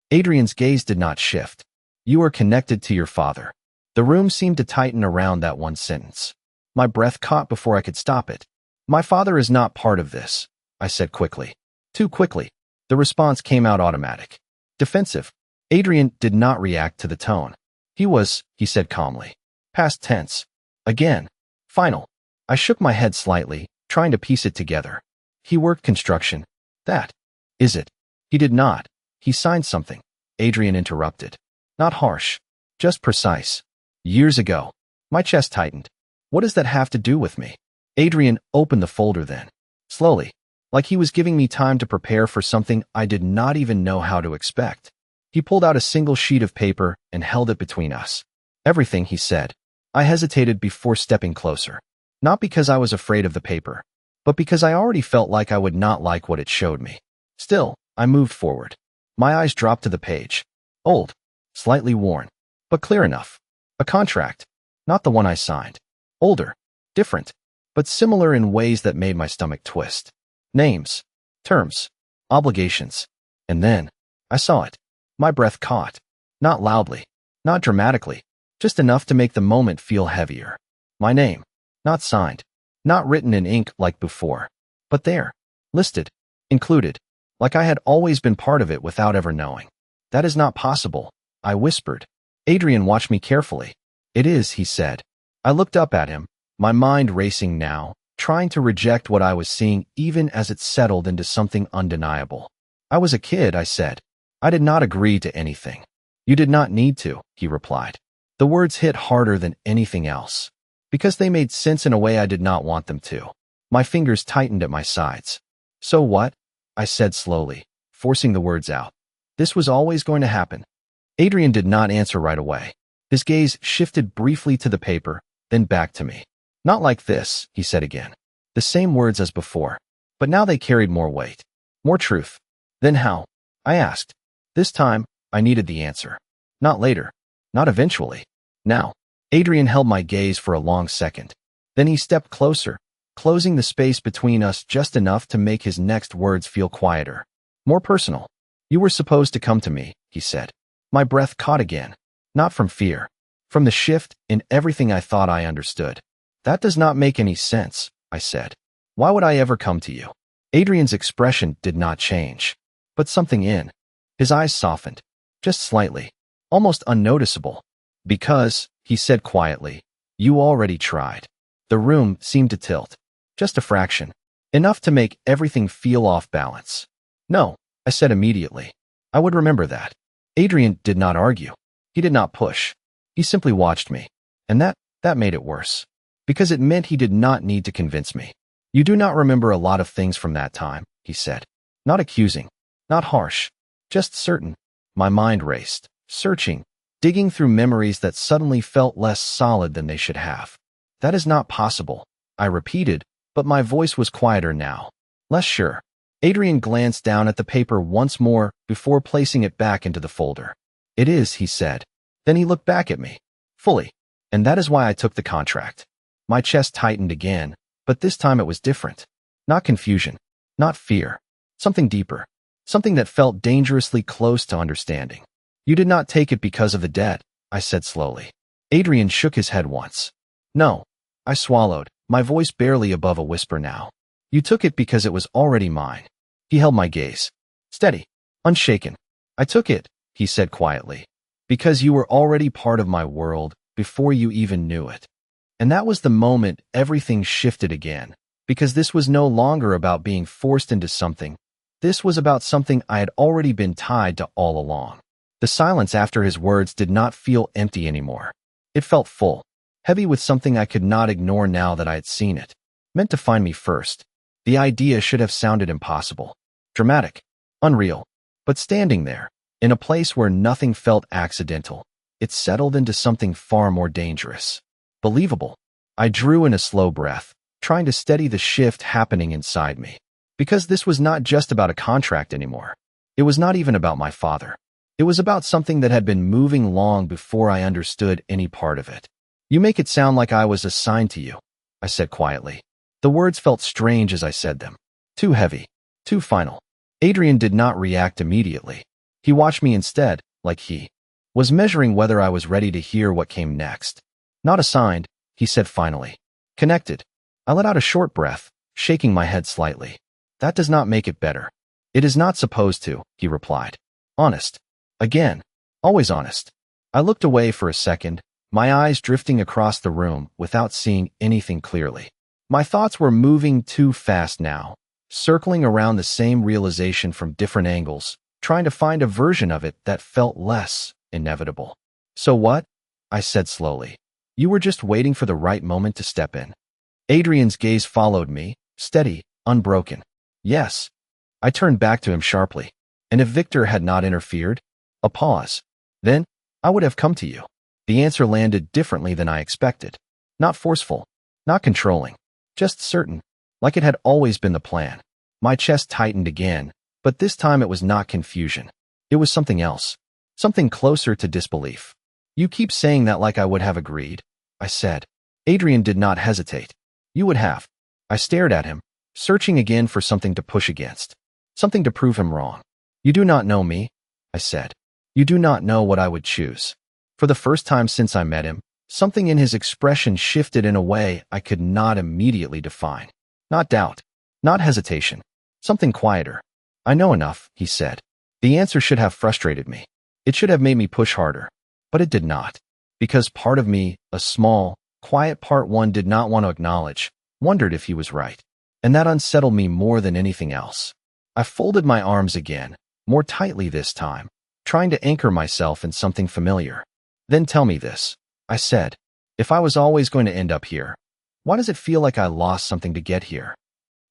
Adrian's gaze did not shift. You are connected to your father. The room seemed to tighten around that one sentence. My breath caught before I could stop it. My father is not part of this, I said quickly. Too quickly. The response came out automatic. Defensive. Adrian did not react to the tone. He said calmly. Past tense. Again. Final. I shook my head slightly, trying to piece it together. He worked construction. That is it. He did not. He signed something. Adrian interrupted. Not harsh. Just precise. Years ago. My chest tightened. What does that have to do with me? Adrian opened the folder then. Slowly. like he was giving me time to prepare for something I did not even know how to expect. He pulled out a single sheet of paper and held it between us. Everything, he said. I hesitated before stepping closer. Not because I was afraid of the paper, but because I already felt like I would not like what it showed me. Still, I moved forward. My eyes dropped to the page. Old, slightly worn, but clear enough. A contract, not the one I signed. Older, different, but similar in ways that made my stomach twist. Names, terms, obligations. And then, I saw it. My breath caught. Not loudly, not dramatically, just enough to make the moment feel heavier. My name, not signed, not written in ink like before, but there, listed, included, like I had always been part of it without ever knowing. That is not possible, I whispered. Adrian watched me carefully. It is, he said. I looked up at him, my mind racing now, trying to reject what I was seeing even as it settled into something undeniable. I was a kid, I said. I did not agree to anything. You did not need to, he replied. The words hit harder than anything else, because they made sense in a way I did not want them to. My fingers tightened at my sides. So what? I said slowly, forcing the words out. This was always going to happen. Adrian did not answer right away. His gaze shifted briefly to the paper, then back to me. Not like this, he said again. The same words as before, but now they carried more weight, more truth. Then how? I asked. This time, I needed the answer. Not later, not eventually. Now. Adrian held my gaze for a long second. Then he stepped closer, closing the space between us just enough to make his next words feel quieter. More personal. You were supposed to come to me, he said. My breath caught again. Not from fear. From the shift in everything I thought I understood. That does not make any sense, I said. Why would I ever come to you? Adrian's expression did not change. But something in his eyes softened. Just slightly. Almost unnoticeable. Because, he said quietly, you already tried. The room seemed to tilt. Just a fraction. Enough to make everything feel off balance. No, I said immediately. I would remember that. Adrian did not argue. He did not push. He simply watched me. And that made it worse. Because it meant he did not need to convince me. You do not remember a lot of things from that time, he said. Not accusing. Not harsh. Just certain. My mind raced, searching, digging through memories that suddenly felt less solid than they should have. That is not possible, I repeated, but my voice was quieter now. Less sure. Adrian glanced down at the paper once more before placing it back into the folder. It is, he said. Then he looked back at me. Fully. And that is why I took the contract. My chest tightened again, but this time it was different. Not confusion. Not fear. Something deeper. Something that felt dangerously close to understanding. You did not take it because of the debt, I said slowly. Adrian shook his head once. No. I swallowed, my voice barely above a whisper now. You took it because it was already mine. He held my gaze. Steady. Unshaken. I took it, he said quietly. Because you were already part of my world before you even knew it. And that was the moment everything shifted again. Because this was no longer about being forced into something. This was about something I had already been tied to all along. The silence after his words did not feel empty anymore. It felt full. Heavy with something I could not ignore now that I had seen it. Meant to find me first. The idea should have sounded impossible. Dramatic. Unreal. But standing there, in a place where nothing felt accidental, it settled into something far more dangerous. Believable. I drew in a slow breath, trying to steady the shift happening inside me. Because this was not just about a contract anymore. It was not even about my father. It was about something that had been moving long before I understood any part of it. You make it sound like I was assigned to you, I said quietly. The words felt strange as I said them. Too heavy. Too final. Adrian did not react immediately. He watched me instead, like he was measuring whether I was ready to hear what came next. Not assigned, he said finally. Connected. I let out a short breath, shaking my head slightly. That does not make it better. It is not supposed to, he replied. Honest. Again. Always honest. I looked away for a second, my eyes drifting across the room without seeing anything clearly. My thoughts were moving too fast now, circling around the same realization from different angles, trying to find a version of it that felt less inevitable. So what? I said slowly. You were just waiting for the right moment to step in. Adrian's gaze followed me, steady, unbroken. Yes. I turned back to him sharply. And if Victor had not interfered? A pause. Then, I would have come to you. The answer landed differently than I expected. Not forceful. Not controlling. Just certain. Like it had always been the plan. My chest tightened again, but this time it was not confusion. It was something else. Something closer to disbelief. You keep saying that like I would have agreed, I said. Adrian did not hesitate. You would have. I stared at him, searching again for something to push against. Something to prove him wrong. You do not know me, I said. You do not know what I would choose. For the first time since I met him, something in his expression shifted in a way I could not immediately define. Not doubt. Not hesitation. Something quieter. I know enough, he said. The answer should have frustrated me. It should have made me push harder. But it did not. Because part of me, a small, quiet part one did not want to acknowledge, wondered if he was right. And that unsettled me more than anything else. I folded my arms again, more tightly this time, trying to anchor myself in something familiar. Then tell me this, I said. If I was always going to end up here, why does it feel like I lost something to get here?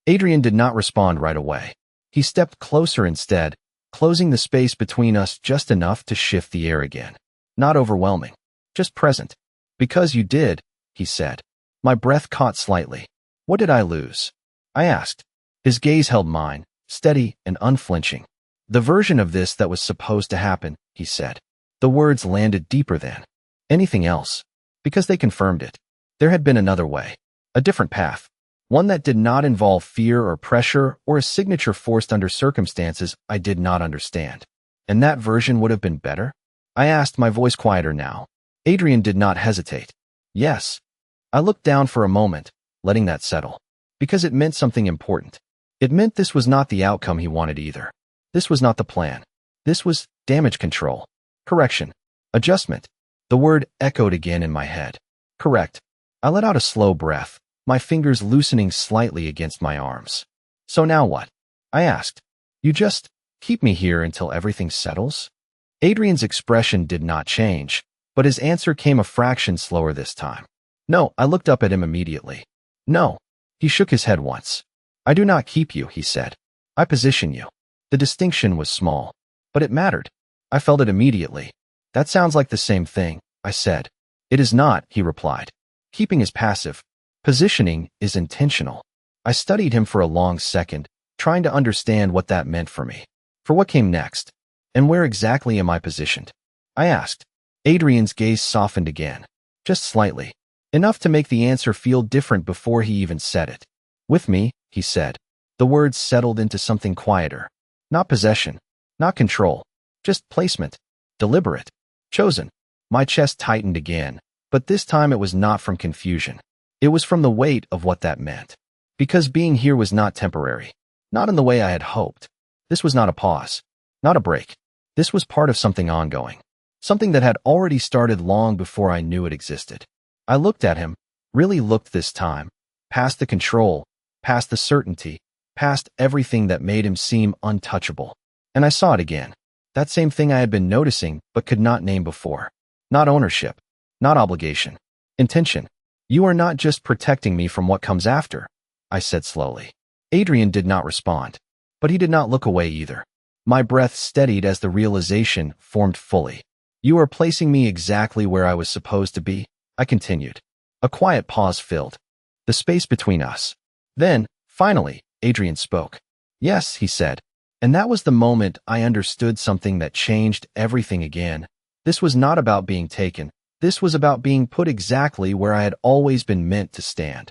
Adrian did not respond right away. He stepped closer instead, closing the space between us just enough to shift the air again. Not overwhelming, just present. Because you did, he said. My breath caught slightly. What did I lose? I asked. His gaze held mine, steady and unflinching. The version of this that was supposed to happen, he said. The words landed deeper than anything else, because they confirmed it. There had been another way, a different path, one that did not involve fear or pressure or a signature forced under circumstances I did not understand. And that version would have been better? I asked, my voice quieter now. Adrian did not hesitate. Yes. I looked down for a moment, letting that settle. Because it meant something important. It meant this was not the outcome he wanted either. This was not the plan. This was damage control. Correction. Adjustment. The word echoed again in my head. Correct. I let out a slow breath, my fingers loosening slightly against my arms. So now what? I asked. You just keep me here until everything settles? Adrian's expression did not change, but his answer came a fraction slower this time. No, I looked up at him immediately. No. He shook his head once. I do not keep you, he said. I position you. The distinction was small, but it mattered. I felt it immediately. That sounds like the same thing, I said. It is not, he replied. Keeping is passive. Positioning is intentional. I studied him for a long second, trying to understand what that meant for me. For what came next? And where exactly am I positioned? I asked. Adrian's gaze softened again. Just slightly. Enough to make the answer feel different before he even said it. With me, he said. The words settled into something quieter. Not possession. Not control. Just placement. Deliberate. Chosen. My chest tightened again, but this time it was not from confusion. It was from the weight of what that meant. Because being here was not temporary. Not in the way I had hoped. This was not a pause. Not a break. This was part of something ongoing. Something that had already started long before I knew it existed. I looked at him, really looked this time, past the control, past the certainty, past everything that made him seem untouchable. And I saw it again. That same thing I had been noticing but could not name before. Not ownership. Not obligation. Intention. You are not just protecting me from what comes after, I said slowly. Adrian did not respond, but he did not look away either. My breath steadied as the realization formed fully. You are placing me exactly where I was supposed to be, I continued. A quiet pause filled the space between us. Then, finally, Adrian spoke. Yes, he said. And that was the moment I understood something that changed everything again. This was not about being taken. This was about being put exactly where I had always been meant to stand.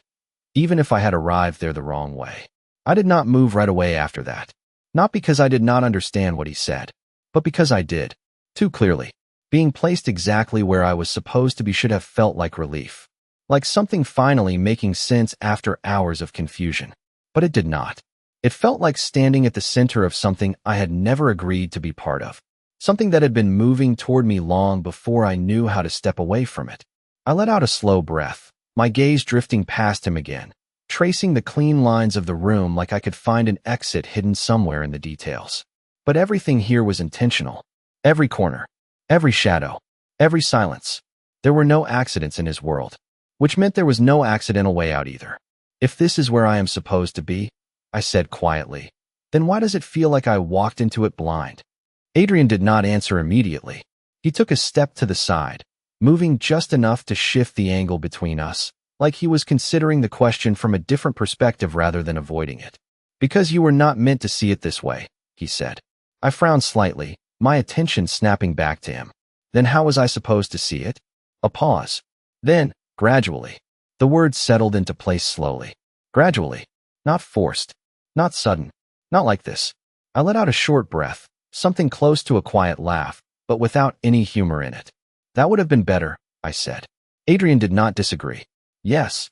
Even if I had arrived there the wrong way. I did not move right away after that. Not because I did not understand what he said, but because I did. Too clearly. Being placed exactly where I was supposed to be should have felt like relief. Like something finally making sense after hours of confusion. But it did not. It felt like standing at the center of something I had never agreed to be part of. Something that had been moving toward me long before I knew how to step away from it. I let out a slow breath, my gaze drifting past him again, tracing the clean lines of the room like I could find an exit hidden somewhere in the details. But everything here was intentional. Every corner, every shadow, every silence. There were no accidents in his world, which meant there was no accidental way out either. If this is where I am supposed to be, I said quietly. Then why does it feel like I walked into it blind? Adrian did not answer immediately. He took a step to the side, moving just enough to shift the angle between us, like he was considering the question from a different perspective rather than avoiding it. Because you were not meant to see it this way, he said. I frowned slightly, my attention snapping back to him. Then how was I supposed to see it? A pause. Then, gradually, the words settled into place slowly. Gradually. Not forced. Not sudden. Not like this. I let out a short breath, something close to a quiet laugh, but without any humor in it. That would have been better, I said. Adrian did not disagree. Yes.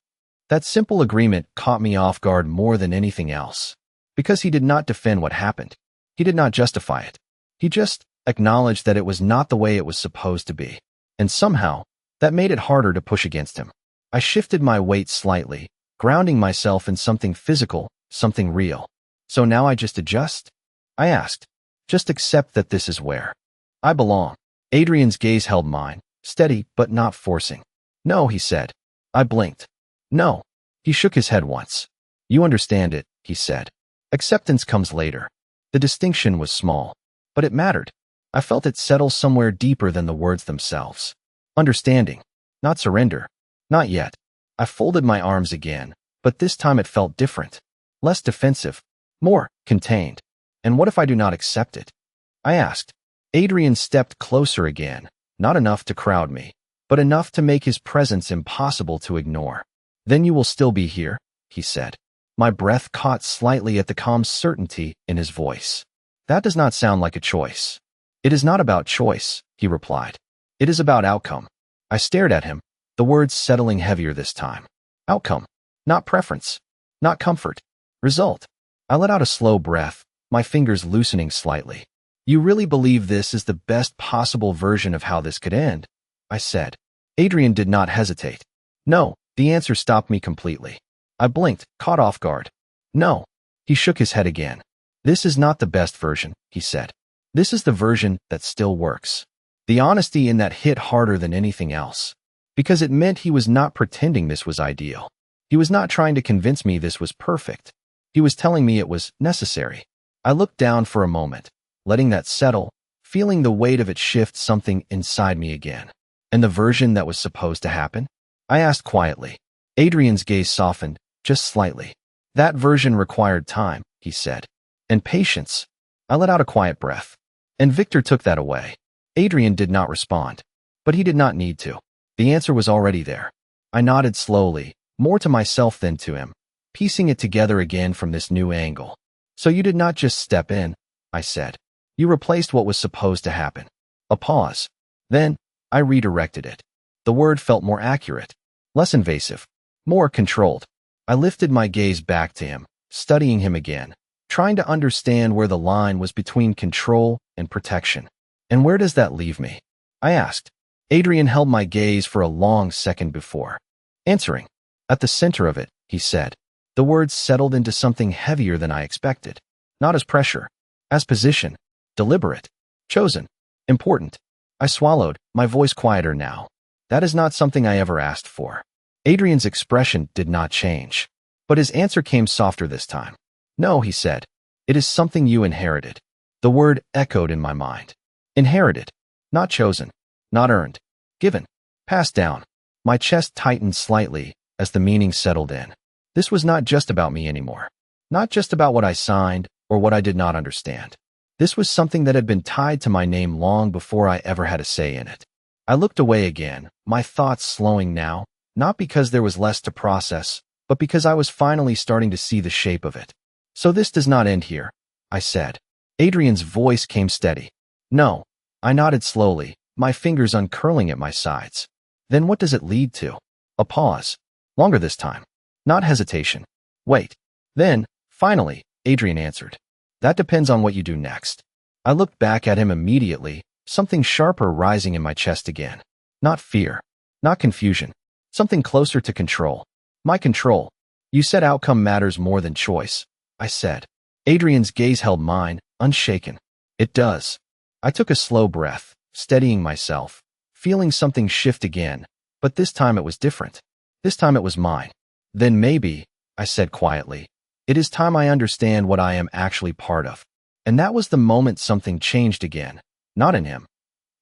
That simple agreement caught me off guard more than anything else. Because he did not defend what happened. He did not justify it. He just acknowledged that it was not the way it was supposed to be. And somehow, that made it harder to push against him. I shifted my weight slightly, grounding myself in something physical, something real. So now I just adjust? I asked. Just accept that this is where I belong. Adrian's gaze held mine, steady but not forcing. No, he said. I blinked. No. He shook his head once. You understand it, he said. Acceptance comes later. The distinction was small, but it mattered. I felt it settle somewhere deeper than the words themselves. Understanding. Not surrender. Not yet. I folded my arms again, but this time it felt different. Less defensive. More contained. And what if I do not accept it? I asked. Adrian stepped closer again, not enough to crowd me, but enough to make his presence impossible to ignore. Then you will still be here, he said. My breath caught slightly at the calm certainty in his voice. That does not sound like a choice. It is not about choice, he replied. It is about outcome. I stared at him, the words settling heavier this time. Outcome. Not preference. Not comfort. Result. I let out a slow breath, my fingers loosening slightly. You really believe this is the best possible version of how this could end? I said. Adrian did not hesitate. No, the answer stopped me completely. I blinked, caught off guard. No. He shook his head again. This is not the best version, he said. This is the version that still works. The honesty in that hit harder than anything else. Because it meant he was not pretending this was ideal. He was not trying to convince me this was perfect. He was telling me it was necessary. I looked down for a moment, letting that settle, feeling the weight of it shift something inside me again. And the version that was supposed to happen? I asked quietly. Adrian's gaze softened, just slightly. That version required time, he said. And patience. I let out a quiet breath. And Victor took that away. Adrian did not respond. But he did not need to. The answer was already there. I nodded slowly, more to myself than to him, piecing it together again from this new angle. So you did not just step in, I said. You replaced what was supposed to happen. A pause. Then, I redirected it. The word felt more accurate, less invasive, more controlled. I lifted my gaze back to him, studying him again, trying to understand where the line was between control and protection. And where does that leave me? I asked. Adrian held my gaze for a long second before answering. At the center of it, he said. The words settled into something heavier than I expected. Not as pressure, as position. Deliberate. Chosen. Important. I swallowed, my voice quieter now. That is not something I ever asked for. Adrian's expression did not change. But his answer came softer this time. No, he said. It is something you inherited. The word echoed in my mind. Inherited. Not chosen. Not earned. Given. Passed down. My chest tightened slightly as the meaning settled in. This was not just about me anymore. Not just about what I signed or what I did not understand. This was something that had been tied to my name long before I ever had a say in it. I looked away again, my thoughts slowing now, not because there was less to process, but because I was finally starting to see the shape of it. So this does not end here, I said. Adrian's voice came steady. No. I nodded slowly, my fingers uncurling at my sides. Then what does it lead to? A pause. Longer this time. Not hesitation. Wait. Then, finally, Adrian answered. That depends on what you do next. I looked back at him immediately, something sharper rising in my chest again. Not fear. Not confusion. Something closer to control. My control. You said outcome matters more than choice, I said. Adrian's gaze held mine, unshaken. It does. I took a slow breath, steadying myself, feeling something shift again, but this time it was different. This time it was mine. Then maybe, I said quietly, It is time I understand what I am actually part of. And that was the moment something changed again, not in him,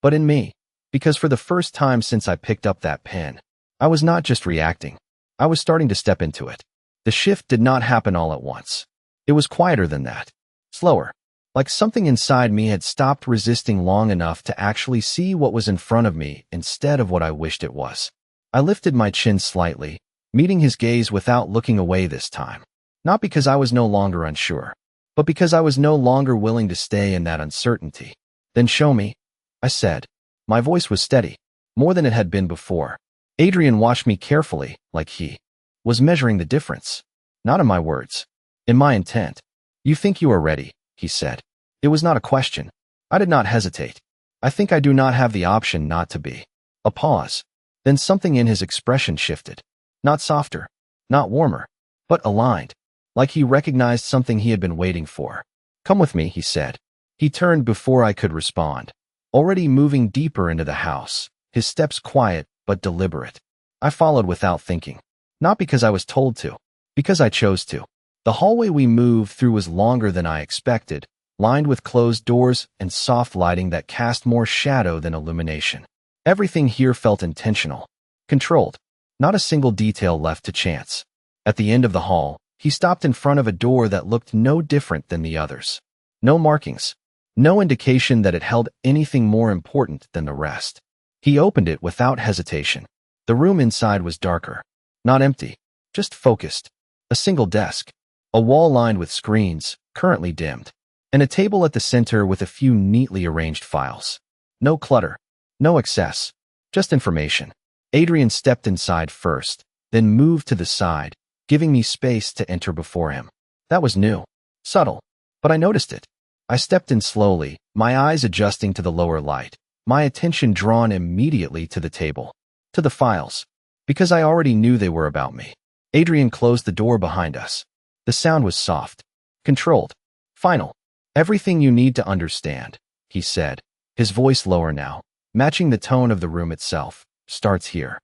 but in me. Because for the first time since I picked up that pen, I was not just reacting. I was starting to step into it. The shift did not happen all at once. It was quieter than that. Slower. Like something inside me had stopped resisting long enough to actually see what was in front of me instead of what I wished it was. I lifted my chin slightly, meeting his gaze without looking away this time. Not because I was no longer unsure, but because I was no longer willing to stay in that uncertainty. Then show me, I said. My voice was steady, more than it had been before. Adrian watched me carefully, like he was measuring the difference. Not in my words, in my intent. You think you are ready, he said. It was not a question. I did not hesitate. I think I do not have the option not to be. A pause. Then something in his expression shifted. Not softer, not warmer, but aligned. Like he recognized something he had been waiting for. Come with me, he said. He turned before I could respond, already moving deeper into the house, his steps quiet but deliberate. I followed without thinking. Not because I was told to, because I chose to. The hallway we moved through was longer than I expected, lined with closed doors and soft lighting that cast more shadow than illumination. Everything here felt intentional, controlled, not a single detail left to chance. At the end of the hall, he stopped in front of a door that looked no different than the others. No markings, no indication that it held anything more important than the rest. He opened it without hesitation. The room inside was darker, not empty, just focused. A single desk, a wall lined with screens, currently dimmed, and a table at the center with a few neatly arranged files. No clutter, no excess, just information. Adrian stepped inside first, then moved to the side, giving me space to enter before him. That was new, subtle, but I noticed it. I stepped in slowly, my eyes adjusting to the lower light, my attention drawn immediately to the table, to the files, because I already knew they were about me. Adrian closed the door behind us. The sound was soft, controlled, final. Everything you need to understand, he said, his voice lower now, matching the tone of the room itself, starts here.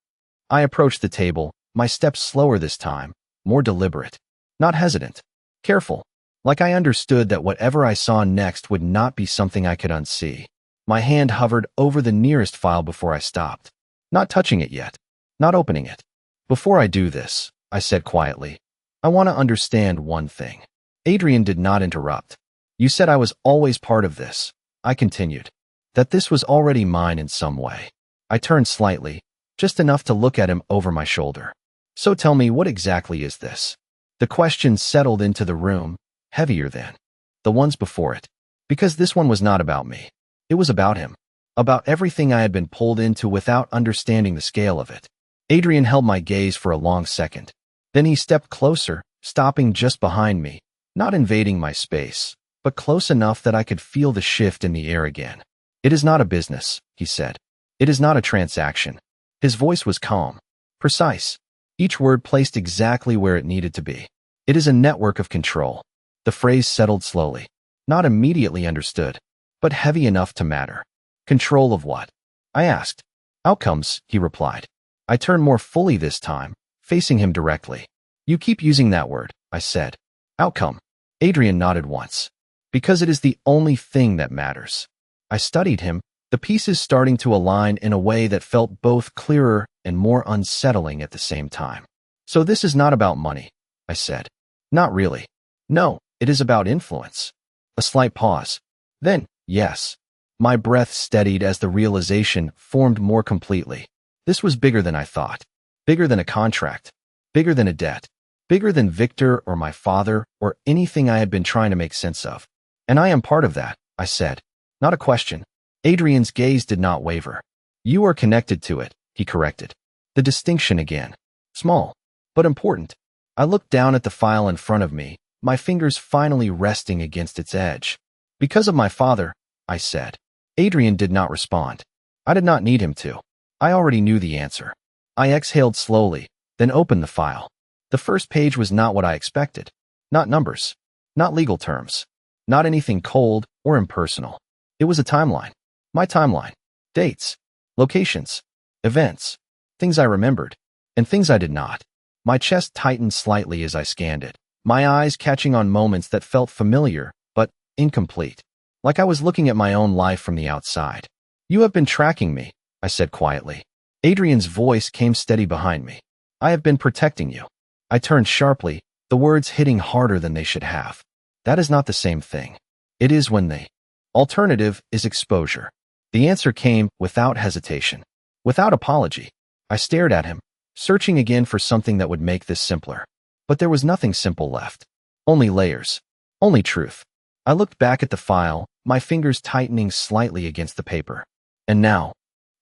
I approached the table, my steps slower this time, more deliberate, not hesitant, careful, like I understood that whatever I saw next would not be something I could unsee. My hand hovered over the nearest file before I stopped, not touching it yet, not opening it. Before I do this, I said quietly, I want to understand one thing. Adrian did not interrupt. You said I was always part of this, I continued, that this was already mine in some way. I turned slightly, just enough to look at him over my shoulder. So tell me, what exactly is this? The question settled into the room, heavier than the ones before it, because this one was not about me. It was about him, about everything I had been pulled into without understanding the scale of it. Adrian held my gaze for a long second. Then he stepped closer, stopping just behind me, not invading my space, but close enough that I could feel the shift in the air again. It is not a business, he said. It is not a transaction. His voice was calm, precise, each word placed exactly where it needed to be. It is a network of control. The phrase settled slowly, not immediately understood, but heavy enough to matter. Control of what? I asked. Outcomes, he replied. I turned more fully this time, facing him directly. You keep using that word, I said. Outcome. Adrian nodded once. Because it is the only thing that matters. I studied him, the pieces starting to align in a way that felt both clearer and more unsettling at the same time. So this is not about money, I said. Not really. No, it is about influence. A slight pause. Then, yes. My breath steadied as the realization formed more completely. This was bigger than I thought. Bigger than a contract. Bigger than a debt. Bigger than Victor or my father or anything I had been trying to make sense of. And I am part of that, I said. Not a question. Adrian's gaze did not waver. You are connected to it, he corrected. The distinction again. Small, but important. I looked down at the file in front of me, my fingers finally resting against its edge. Because of my father, I said. Adrian did not respond. I did not need him to. I already knew the answer. I exhaled slowly, then opened the file. The first page was not what I expected. Not numbers. Not legal terms. Not anything cold or impersonal. It was a timeline. My timeline. Dates. Locations. Events. Things I remembered. And things I did not. My chest tightened slightly as I scanned it. my eyes catching on moments that felt familiar, but incomplete. Like I was looking at my own life from the outside. You have been tracking me, I said quietly. Adrian's voice came steady behind me. I have been protecting you. I turned sharply, the words hitting harder than they should have. That is not the same thing. It is when the alternative is exposure. The answer came without hesitation, without apology. I stared at him, searching again for something that would make this simpler. But there was nothing simple left. Only layers. Only truth. I looked back at the file, my fingers tightening slightly against the paper. And now?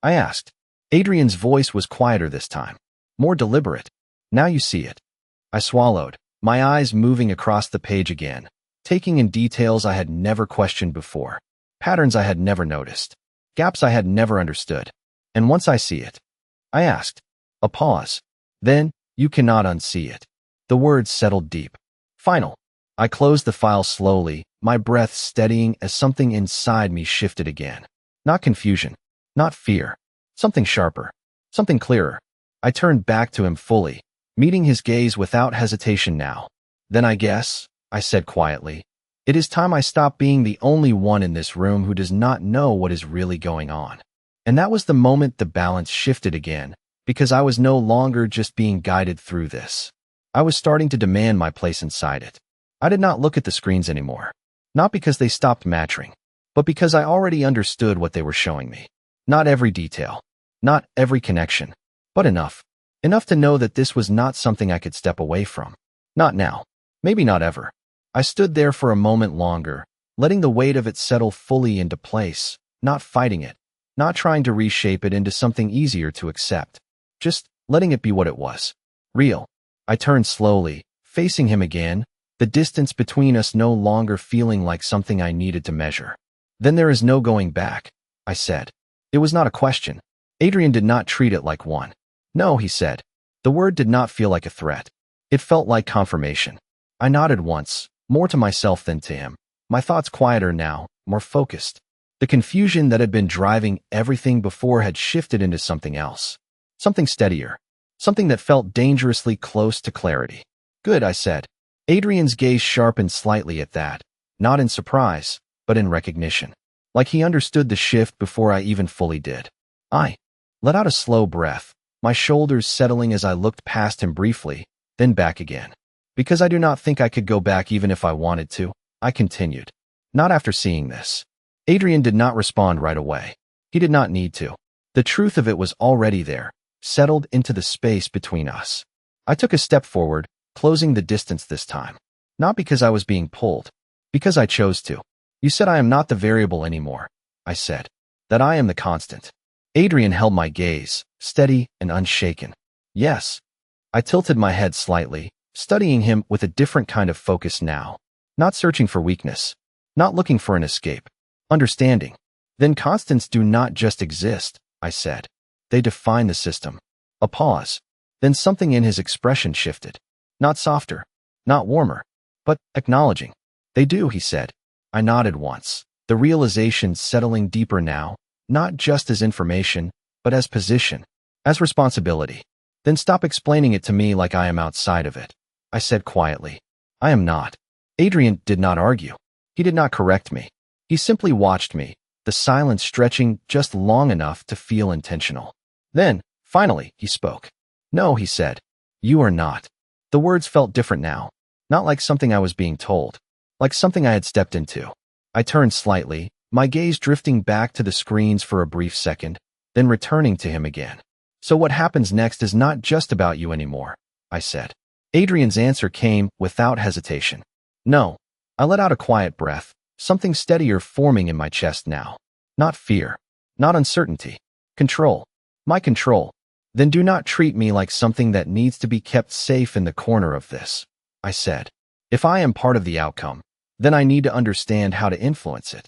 I asked. Adrian's voice was quieter this time, more deliberate. Now you see it. I swallowed, my eyes moving across the page again, taking in details I had never questioned before, patterns I had never noticed, gaps I had never understood. And once I see it, I asked. A pause. Then, you cannot unsee it. The words settled deep. Final. I closed the file slowly, my breath steadying as something inside me shifted again. Not confusion. Not fear. Something sharper. Something clearer. I turned back to him fully, meeting his gaze without hesitation now. Then I guess, I said quietly, it is time I stop being the only one in this room who does not know what is really going on. And that was the moment the balance shifted again, because I was no longer just being guided through this. I was starting to demand my place inside it. I did not look at the screens anymore. Not because they stopped matching, but because I already understood what they were showing me. Not every detail. Not every connection. But enough. Enough to know that this was not something I could step away from. Not now. Maybe not ever. I stood there for a moment longer, letting the weight of it settle fully into place, not fighting it, not trying to reshape it into something easier to accept. Just letting it be what it was. Real. I turned slowly, facing him again, the distance between us no longer feeling like something I needed to measure. Then there is no going back, I said. It was not a question. Adrian did not treat it like one. No, he said. The word did not feel like a threat. It felt like confirmation. I nodded once, more to myself than to him, my thoughts quieter now, more focused. The confusion that had been driving everything before had shifted into something else. Something steadier. Something that felt dangerously close to clarity. Good, I said. Adrian's gaze sharpened slightly at that, not in surprise, but in recognition. Like he understood the shift before I even fully did. I let out a slow breath, my shoulders settling as I looked past him briefly, then back again. Because I do not think I could go back even if I wanted to, I continued. Not after seeing this. Adrian did not respond right away. He did not need to. The truth of it was already there, settled into the space between us. I took a step forward, closing the distance this time. Not because I was being pulled. Because I chose to. You said I am not the variable anymore, I said. That I am the constant. Adrian held my gaze, steady and unshaken. Yes. I tilted my head slightly, studying him with a different kind of focus now. Not searching for weakness. Not looking for an escape. Understanding. Then constants do not just exist, I said. They define the system. A pause. Then something in his expression shifted. Not softer. Not warmer. But acknowledging. They do, he said. I nodded once, the realization settling deeper now, not just as information, but as position, as responsibility. Then stop explaining it to me like I am outside of it. I said quietly. I am not. Adrian did not argue. He did not correct me. He simply watched me, the silence stretching just long enough to feel intentional. Then, finally, he spoke. No, he said. You are not. The words felt different now. Not like something I was being told. Like something I had stepped into. I turned slightly, my gaze drifting back to the screens for a brief second, then returning to him again. So what happens next is not just about you anymore, I said. Adrian's answer came without hesitation. No. I let out a quiet breath, something steadier forming in my chest now. Not fear. Not uncertainty. Control. My control. Then do not treat me like something that needs to be kept safe in the corner of this, I said. If I am part of the outcome, then I need to understand how to influence it.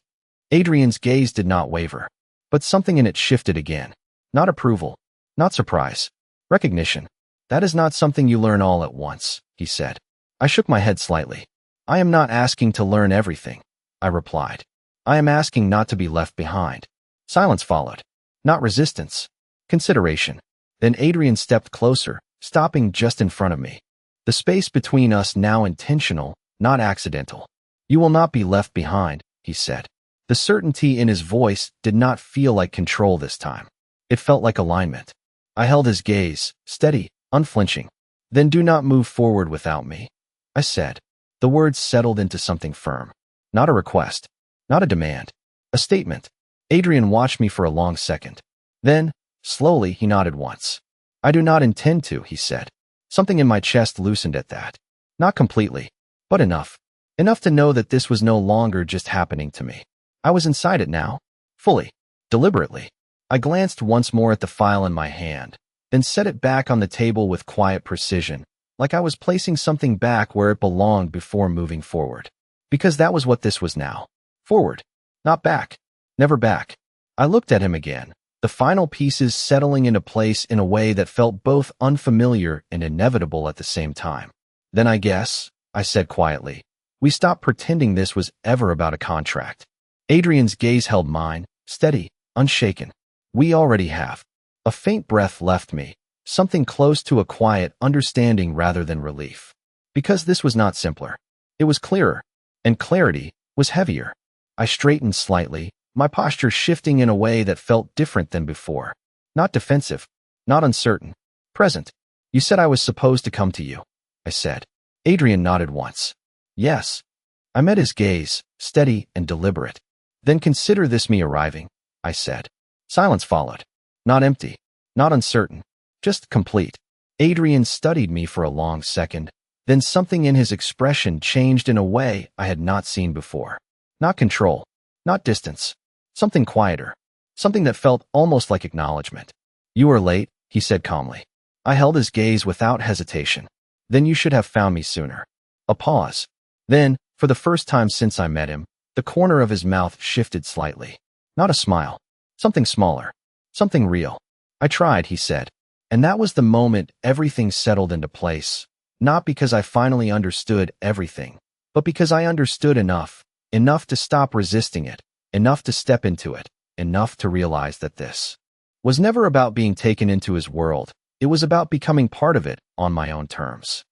Adrian's gaze did not waver, but something in it shifted again. Not approval, not surprise, recognition. That is not something you learn all at once, he said. I shook my head slightly. I am not asking to learn everything, I replied. I am asking not to be left behind. Silence followed. Not resistance. Consideration. Then Adrian stepped closer, stopping just in front of me. The space between us now intentional, not accidental. You will not be left behind, he said. The certainty in his voice did not feel like control this time. It felt like alignment. I held his gaze, steady, unflinching. Then do not move forward without me, I said. The words settled into something firm. Not a request, not a demand, a statement. Adrian watched me for a long second. Then, slowly, he nodded once. I do not intend to, he said. Something in my chest loosened at that. Not completely, but enough. Enough to know that this was no longer just happening to me. I was inside it now, fully, deliberately. I glanced once more at the file in my hand, then set it back on the table with quiet precision, like I was placing something back where it belonged before moving forward. Because that was what this was now. Forward, not back. Never back. I looked at him again, the final pieces settling into place in a way that felt both unfamiliar and inevitable at the same time. Then I said quietly, we stopped pretending this was ever about a contract. Adrian's gaze held mine, steady, unshaken. We already have. A faint breath left me, something close to a quiet understanding rather than relief. Because this was not simpler. It was clearer, and clarity was heavier. I straightened slightly, my posture shifting in a way that felt different than before. Not defensive, not uncertain, present. You said I was supposed to come to you, I said. Adrian nodded once. Yes. I met his gaze, steady and deliberate. Then consider this me arriving, I said. Silence followed. Not empty, not uncertain, just complete. Adrian studied me for a long second, then something in his expression changed in a way I had not seen before. Not control, not distance, something quieter, something that felt almost like acknowledgment. You are late, he said calmly. I held his gaze without hesitation. Then you should have found me sooner. A pause. Then, for the first time since I met him, the corner of his mouth shifted slightly. Not a smile. Something smaller. Something real. I tried, he said. And that was the moment everything settled into place. Not because I finally understood everything, but because I understood enough. Enough to stop resisting it. Enough to step into it. Enough to realize that this was never about being taken into his world. It was about becoming part of it on my own terms.